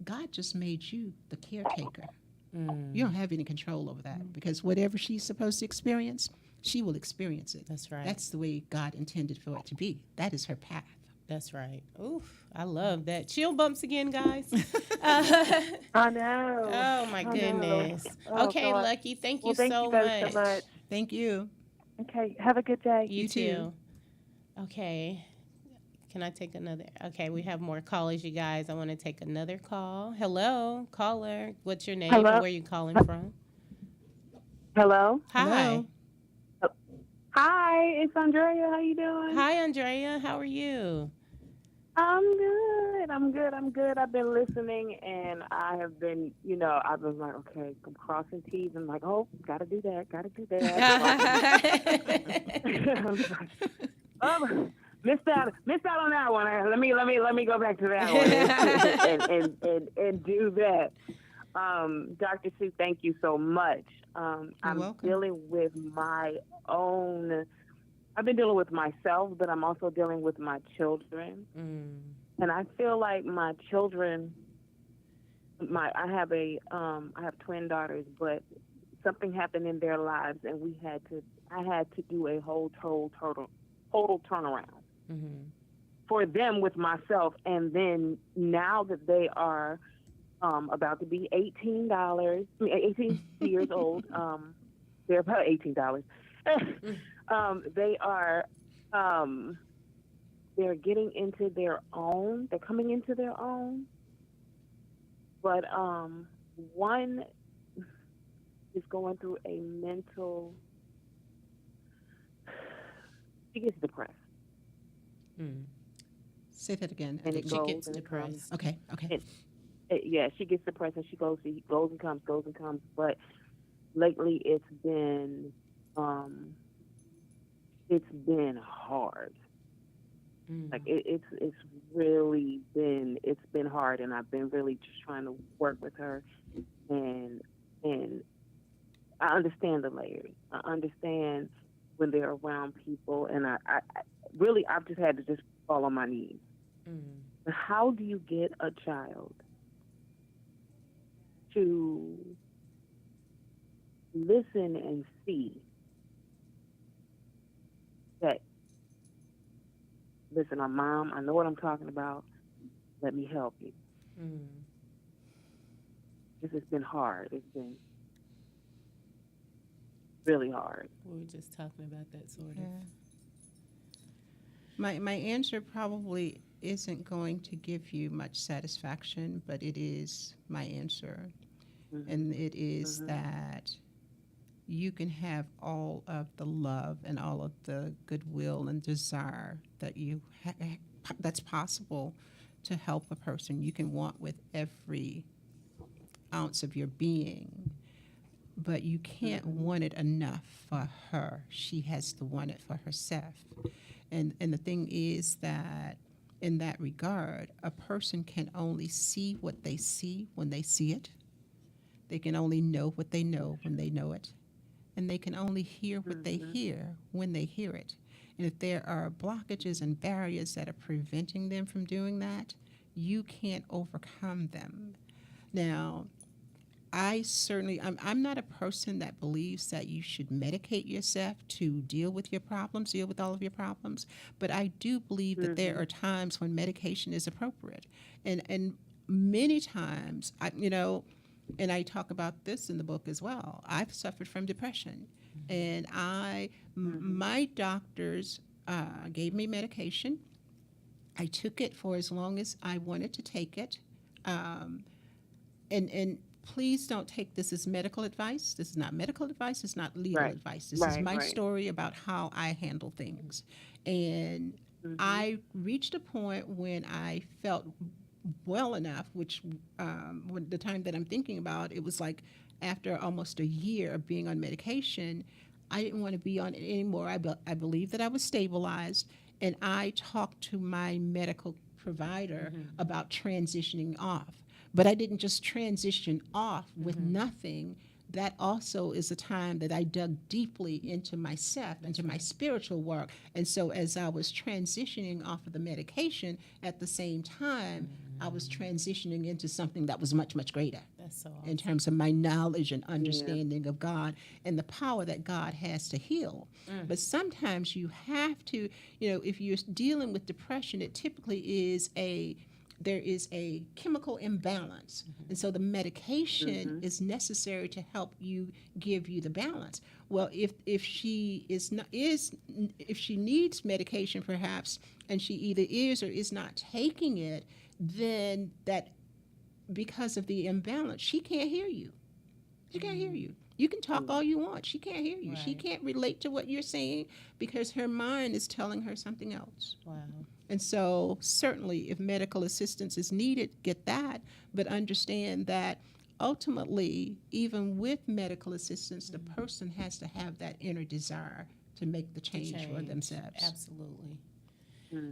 God just made you the caretaker. You don't have any control over that because whatever she's supposed to experience, she will experience it. That's right. That's the way God intended for it to be. That is her path. That's right. Oof, I love that. Chill bumps again, guys. I know. Oh, my goodness. Oh, okay, God. Lucky, thank you thank so you both much. so much. Thank you. Okay, have a good day. You too. Okay. Can I take another? Okay, we have more callers, you guys. I want to take another call. Hello, caller. What's your name and where are you calling from? Hello. Hi. Hello. Hi, it's Andrea. How you doing? Hi, Andrea. How are you? I'm good. I've been listening, and I have been, I've been like, okay, I'm crossing T's. I'm like, oh, gotta do that. Missed out on that one. Let me go back to that one and do that. Dr. Sue, thank you so much. I'm welcome. dealing with I've been dealing with myself, but I'm also dealing with my children. And I feel like my children, I have twin daughters, but something happened in their lives, and I had to do a whole total turnaround for them with myself. And then now that they are about to be 18 years old, they're about $18. They are they're getting into their own. They're coming into their own. But one is going through a mental. She gets depressed. Say that again. And She gets depressed. Okay. Yeah, she gets depressed and she goes and comes. But lately, it's been hard. Like it's really been hard, and I've been really just trying to work with her and And I understand the layers. I understand when they're around people, and I've just had to just fall on my knees. But how do you get a child to listen and see that, listen, Mom, I know what I'm talking about. Let me help you. This has been hard. It's been really hard. We were just talking about that sort of. Yeah. My answer probably isn't going to give you much satisfaction, but it is my answer. And it is that you can have all of the love and all of the goodwill and desire that that's possible to help a person. You can want with every ounce of your being, but you can't want it enough for her. She has to want it for herself. And the thing is that in that regard, a person can only see what they see when they see it. They can only know what they know when they know it. And they can only hear what they hear when they hear it. And if there are blockages and barriers that are preventing them from doing that, you can't overcome them. Now, I'm not a person that believes that you should medicate yourself to deal with all of your problems, but I do believe that there are times when medication is appropriate. And many times, and I talk about this in the book as well, I've suffered from depression. And my doctors gave me medication. I took it for as long as I wanted to take it. And please don't take this as medical advice. This is not medical advice. It's not legal advice. This is my story about how I handle things. And I reached a point when I felt well enough, which when the time that I'm thinking about, it was like after almost a year of being on medication, I didn't want to be on it anymore. I believe that I was stabilized, and I talked to my medical provider about transitioning off. But I didn't just transition off with nothing. That also is a time that I dug deeply into myself, into my spiritual work. And so as I was transitioning off of the medication, at the same time, I was transitioning into something that was much, much greater. That's so awesome. In terms of my knowledge and understanding of God and the power that God has to heal. But sometimes you have to, if you're dealing with depression, it typically is there is a chemical imbalance. And so the medication is necessary to help give you the balance. Well, if she if she needs medication perhaps, and she either is or is not taking it, then that, because of the imbalance, she can't hear you. She can't hear you. You can talk all you want. She can't hear you. Right. She can't relate to what you're saying because her mind is telling her something else. Wow. And so certainly if medical assistance is needed, get that, but understand that ultimately, even with medical assistance, the person has to have that inner desire to make the change for themselves. Absolutely.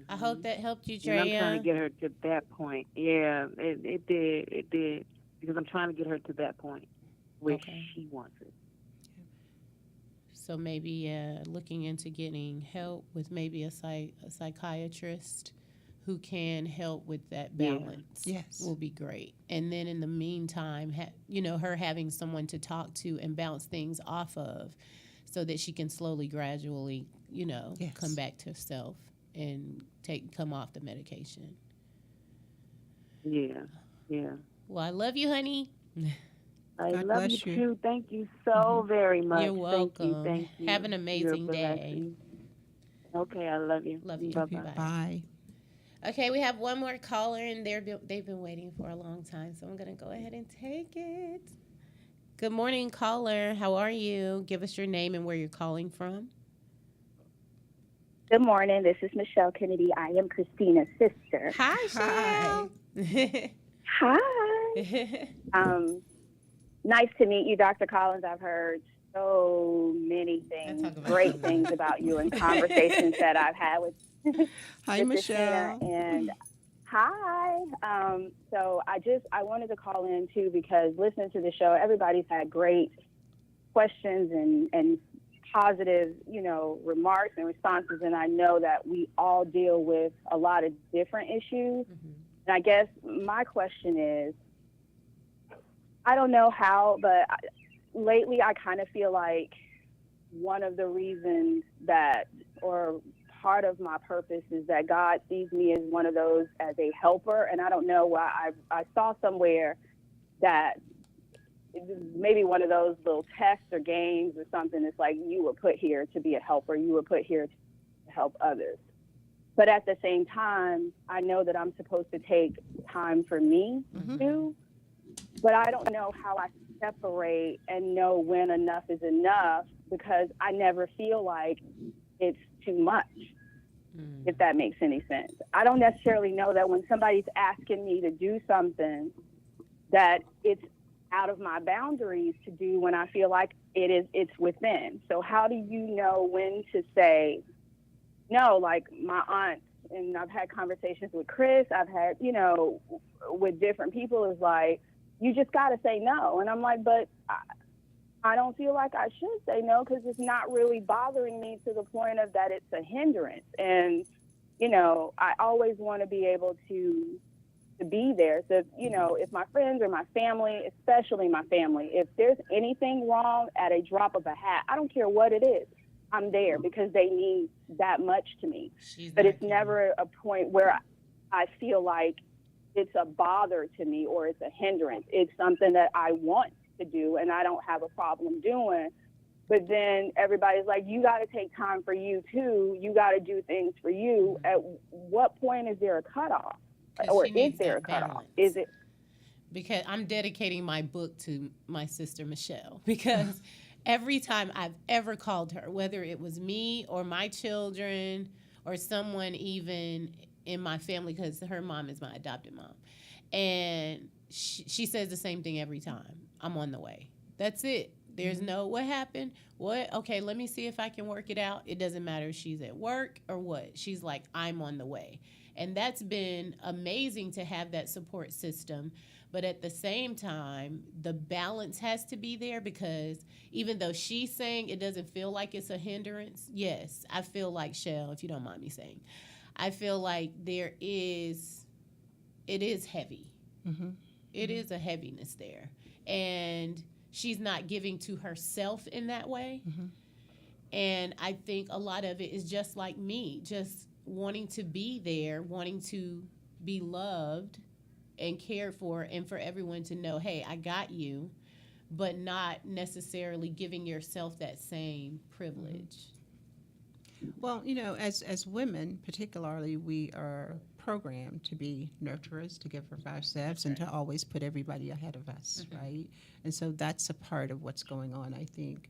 I hope that helped you, Drea. And I'm trying to get her to that point. Yeah, it did. Because I'm trying to get her to that point where she wants it. So maybe looking into getting help with maybe a psychiatrist who can help with that balance will be great. And then in the meantime, her having someone to talk to and bounce things off of so that she can slowly, gradually, come back to herself and come off the medication. Yeah. Well, I love you, honey. I love you too. Thank you so very much. You're welcome. Thank you. Have an amazing day. Okay, I love you. Love you. Bye-bye. Bye. Okay, we have one more caller, and they've been waiting for a long time, so I'm going to go ahead and take it. Good morning, caller. How are you? Give us your name and where you're calling from. Good morning. This is Michelle Kennedy. I am Christina's sister. Hi, Michelle. Hi. Nice to meet you, Dr. Collins. I've heard so many things, great things about you in conversations that I've had with Hi, Michelle. Christina. And Hi. So I wanted to call in too because listening to the show, everybody's had great questions and positive, remarks and responses. And I know that we all deal with a lot of different issues. And I guess my question is, I don't know how, but lately I kind of feel like one of the reasons that, or part of my purpose is that God sees me as one of those as a helper. And I don't know why I saw somewhere that maybe one of those little tests or games or something. It's like you were put here to be a helper. You were put here to help others. But at the same time, I know that I'm supposed to take time for me too. But I don't know how I separate and know when enough is enough because I never feel like it's too much, if that makes any sense. I don't necessarily know that when somebody's asking me to do something that it's out of my boundaries to do when I feel like it's within. So how do you know when to say no? Like my aunt, and I've had conversations with Chris, I've had, with different people, is like, you just got to say no. And I'm like, but I don't feel like I should say no because it's not really bothering me to the point of that it's a hindrance. And, I always want to be able to be there. So, if my friends or my family, especially my family, if there's anything wrong at a drop of a hat, I don't care what it is, I'm there because they need that much to me. But it's never a point where I feel like it's a bother to me or it's a hindrance. It's something that I want to do and I don't have a problem doing. But then everybody's like, you got to take time for you too. You got to do things for you. At what point is there a cutoff? Or is there a cutoff? Is it? Because I'm dedicating my book to my sister Michelle because every time I've ever called her, whether it was me or my children or someone even in my family, because her mom is my adopted mom, and she says the same thing every time. I'm on the way. That's it. There's no what happened. What? Okay, let me see if I can work it out. It doesn't matter if she's at work or what. She's like, I'm on the way. And that's been amazing to have that support system. But at the same time, the balance has to be there because even though she's saying it doesn't feel like it's a hindrance, yes, I feel like, Shell, if you don't mind me saying, I feel like it is heavy. It is a heaviness there. And she's not giving to herself in that way. And I think a lot of it is just like me, just wanting to be there, wanting to be loved and cared for, and for everyone to know, hey, I got you, but not necessarily giving yourself that same privilege. Well, as women, particularly, we are programmed to be nurturers, to give of ourselves, and to always put everybody ahead of us, right? And so that's a part of what's going on, I think.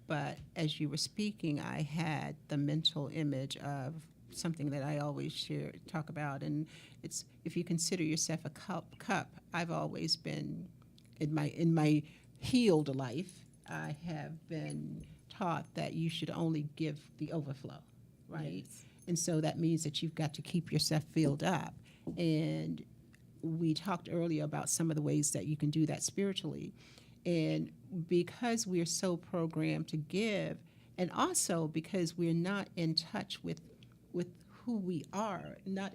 But as you were speaking, I had the mental image of something that I always talk about, and it's if you consider yourself a cup. I've always been in my healed life. I have been taught that you should only give the overflow, right? Yes. And so that means that you've got to keep yourself filled up. And we talked earlier about some of the ways that you can do that spiritually. And because we're so programmed to give, and also because we're not in touch with who we are, not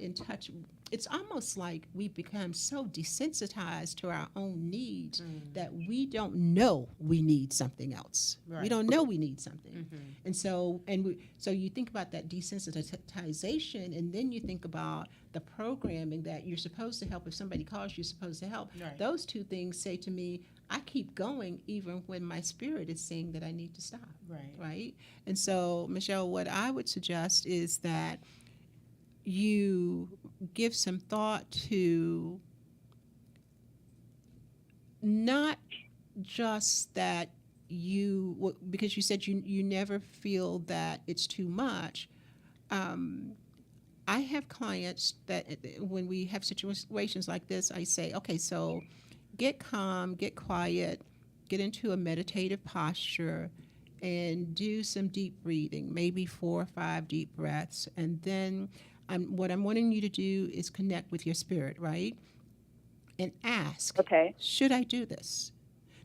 in touch. It's almost like we become so desensitized to our own needs that we don't know we need something else. Right. We don't know we need something. And so you think about that desensitization, and then you think about the programming that you're supposed to help. If somebody calls, you're supposed to help. Right. Those two things say to me, I keep going even when my spirit is saying that I need to stop. Right? And so, Michelle, what I would suggest is that you give some thought to not just that because you said you never feel that it's too much. I have clients that when we have situations like this, I say, okay, so get calm, get quiet, get into a meditative posture, and do some deep breathing, maybe 4 or 5 deep breaths. And then what I'm wanting you to do is connect with your spirit, right? And ask, Okay. should I do this?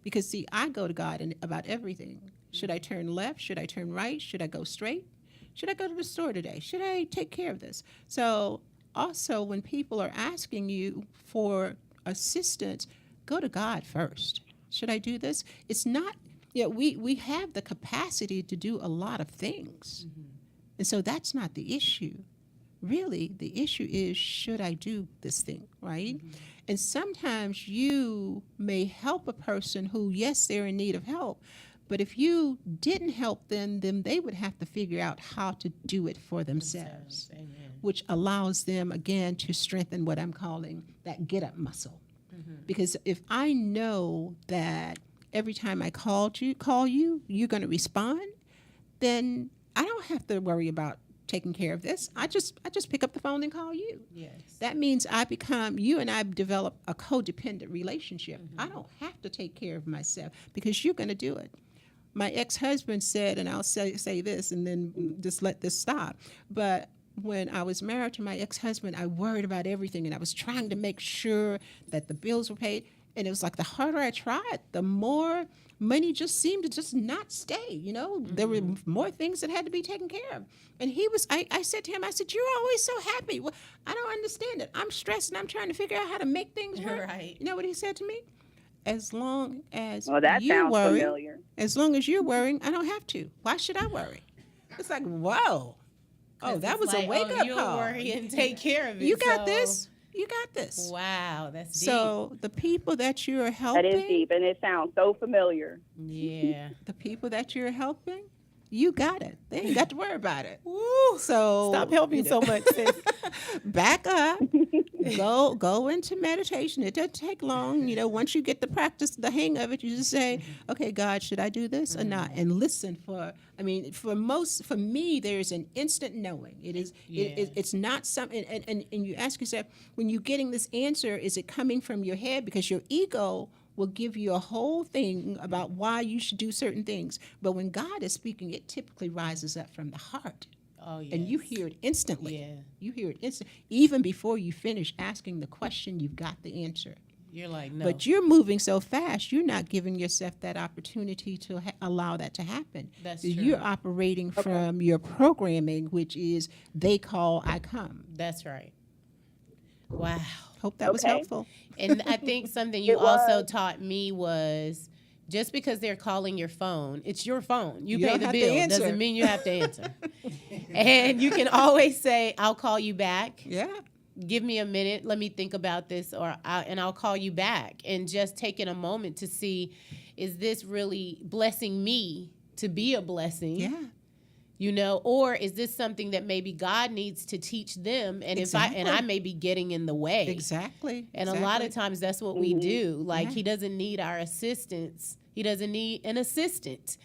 Because see, I go to God about everything. Should I turn left? Should I turn right? Should I go straight? Should I go to the store today? Should I take care of this? So also when people are asking you for assistance, go to God first. Should I do this? It's not, we have the capacity to do a lot of things. And so that's not the issue. Really, the issue is, should I do this thing, right? And sometimes you may help a person who, yes, they're in need of help, but if you didn't help them, then they would have to figure out how to do it for themselves, which allows them, again, to strengthen what I'm calling that get-up muscle. Because if I know that every time I call you, you're going to respond, then I don't have to worry about taking care of this. I just pick up the phone and call you. Yes. That means you and I develop a codependent relationship. I don't have to take care of myself because you're going to do it. My ex-husband said, and I'll say this and then just let this stop, but when I was married to my ex-husband, I worried about everything, and I was trying to make sure that the bills were paid. And it was like the harder I tried, the more money just seemed to just not stay. There were more things that had to be taken care of. And I said to him, I said, you're always so happy. Well, I don't understand it. I'm stressed, and I'm trying to figure out how to make things work. Right. You know what he said to me? As long as that you're sounds worrying, familiar. as long as you're worrying, I don't have to. Why should I worry? It's like, whoa. Oh, that was a wake-up you'll call. worry and take care of it. You got this. You got this. Wow, that's deep. So the people that you're helping, That is deep, and it sounds so familiar. Yeah. the people that you're helping, you got it. They ain't got to worry about it. Woo. So Stop helping so much, sis. back up, go into meditation. It doesn't take long. Once you get the hang of it, you just say, okay, God, should I do this or not? And listen for me, there's an instant knowing. It is, it's not something, and you ask yourself, when you're getting this answer, is it coming from your head? Because your ego will give you a whole thing about why you should do certain things. But when God is speaking, it typically rises up from the heart. Oh, yes. And you hear it instantly. Yeah. You hear it instantly. Even before you finish asking the question, you've got the answer. You're like, no. But you're moving so fast, you're not giving yourself that opportunity to allow that to happen. That's So true. you're operating from your programming, which is they call, I come. That's right. Wow. Hope that was helpful. And I think something you It was. also taught me was just because they're calling your phone, it's your phone. You You pay don't the have to bill. answer. Doesn't mean you have to answer. And you can always say, I'll call you back. Yeah. Give me a minute. Let me think about this, and I'll call you back. And just taking a moment to see, is this really blessing me to be a blessing? Yeah. Or is this something that maybe God needs to teach them, and Exactly. I may be getting in the way. Exactly. And a lot of times that's what we do. Like, Yeah. he doesn't need our assistance. He doesn't need an assistant.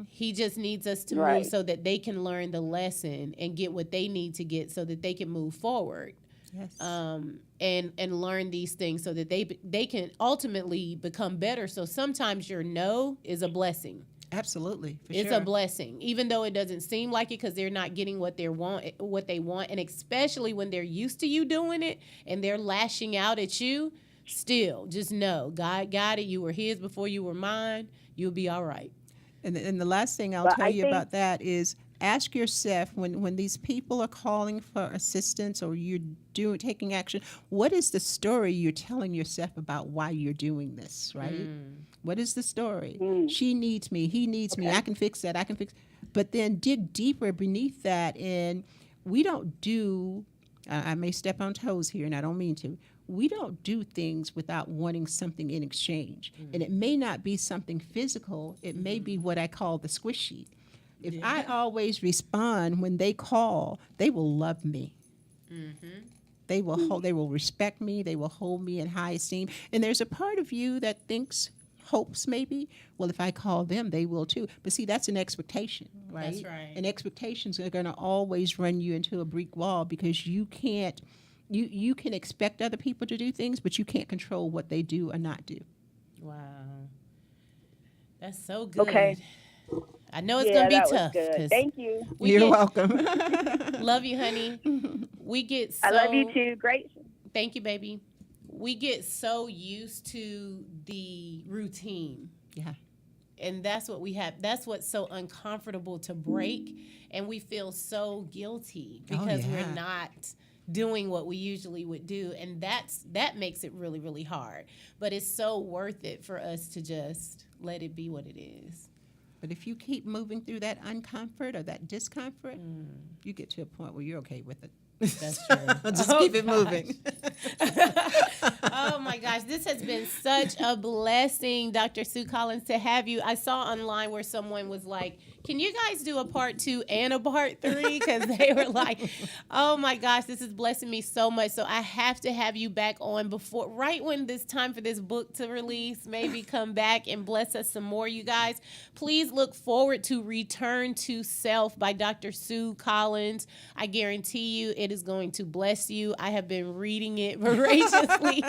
He just needs us to Right. move so that they can learn the lesson and get what they need to get so that they can move forward. Yes. And learn these things so that they can ultimately become better. So sometimes your no is a blessing. Absolutely. For It's sure. a blessing, even though it doesn't seem like it, because they're not getting what they want, and especially when they're used to you doing it and they're lashing out at you. Still, just know God got it. You were His before you were mine. You'll be all right. And the last thing I'll But tell I you think- about that is ask yourself when these people are calling for assistance or you're taking action, what is the story you're telling yourself about why you're doing this, right? What is the story? She needs me. He needs me. I can fix that. I can fix. But then dig deeper beneath that. And we don't do, I may step on toes here and I don't mean to. We don't do things without wanting something in exchange. And it may not be something physical. It may be what I call the squishy. If I always respond when they call, they will love me. They will respect me. They will hold me in high esteem. And there's a part of you that hopes maybe, well, if I call them, they will too. But see, that's an expectation, right? That's right. And expectations are going to always run you into a brick wall because you can't. You can expect other people to do things, but you can't control what they do or not do. Wow. That's so good. Okay. I know it's Yeah, gonna be that was tough. good. 'Cause Thank you. we You're get- welcome. Love you, honey. We get so. I love you too. Great. Thank you, baby. We get so used to the routine. Yeah. And that's what we have. That's what's so uncomfortable to break. And we feel so guilty because yeah. we're not doing what we usually would do. And that makes it really, really hard. But it's so worth it for us to just let it be what it is. But if you keep moving through that uncomfort or that discomfort, you get to a point where you're okay with it. That's true. Just Oh, keep it gosh. moving. Oh my gosh, this has been such a blessing, Dr. Sue Collins, to have you. I saw online where someone was like, can you guys do a part 2 and a part 3? Because they were like, oh my gosh, this is blessing me so much. So I have to have you back on before, right when this time for this book to release, maybe come back and bless us some more, you guys. Please look forward to Return to Self by Dr. Sue Collins. I guarantee you it is going to bless you. I have been reading it voraciously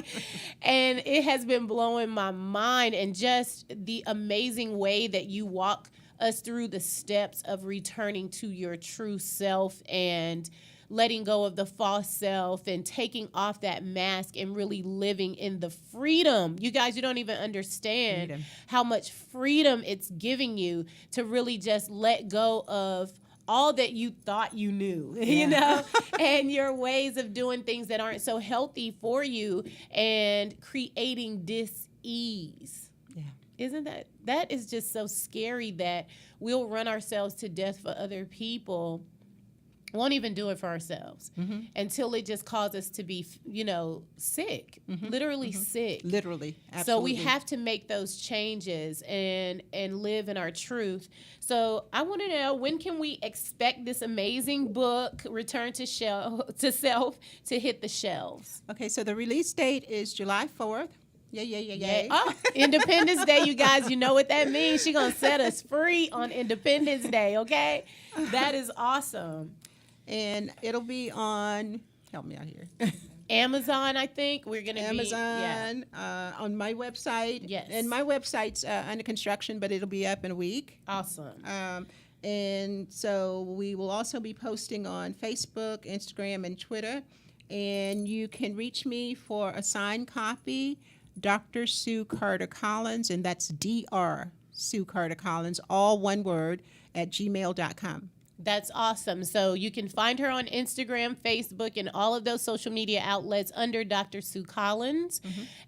and it has been blowing my mind, and just the amazing way that you walk us through the steps of returning to your true self and letting go of the false self and taking off that mask and really living in the freedom. You guys, you don't even understand Freedom. how much freedom it's giving you to really just let go of all that you thought you knew, you know, and your ways of doing things that aren't so healthy for you, and creating dis-ease. Yeah. Isn't that is just so scary that we'll run ourselves to death for other people, won't even do it for ourselves until it just causes us to be, sick, literally sick. Literally. So Absolutely. we have to make those changes and live in our truth. So I want to know, when can we expect this amazing book, Return to Self, to hit the shelves? Okay, so the release date is July 4th. Yay. Oh, Independence Day, you guys, you know what that means. She's going to set us free on Independence Day, okay? That is awesome. And it'll be on, help me out here, Amazon, I think. We're going to Amazon, on my website. Yes. And my website's under construction, but it'll be up in a week. Awesome. And so we will also be posting on Facebook, Instagram, and Twitter. And you can reach me for a signed copy, Dr. Sue Carter Collins, and that's Dr. Sue Carter Collins, all one word, at gmail.com. That's awesome. So you can find her on Instagram, Facebook, and all of those social media outlets under Dr. Sue Collins.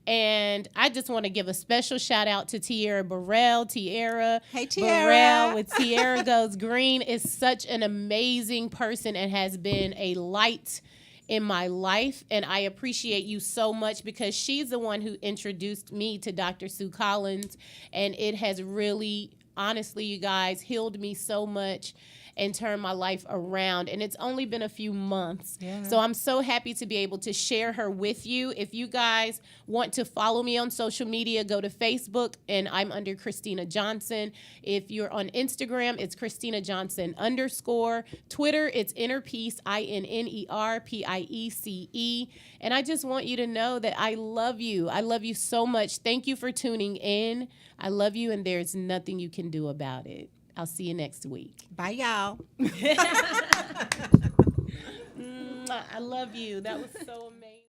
And I just want to give a special shout out to Tierra Burrell. Hey, Tierra. Burrell with Tierra Goes Green is such an amazing person and has been a light in my life, and I appreciate you so much because she's the one who introduced me to Dr. Sue Collins, and it has really, honestly, you guys, healed me so much and turned my life around. And it's only been a few months. Yeah. So I'm so happy to be able to share her with you. If you guys want to follow me on social media, go to Facebook, and I'm under Christina Johnson. If you're on Instagram, it's Christina Johnson _. Twitter, it's Inner Peace, INNERPIECE. And I just want you to know that I love you. I love you so much. Thank you for tuning in. I love you, and there's nothing you can do about it. I'll see you next week. Bye, y'all. I love you. That was so amazing.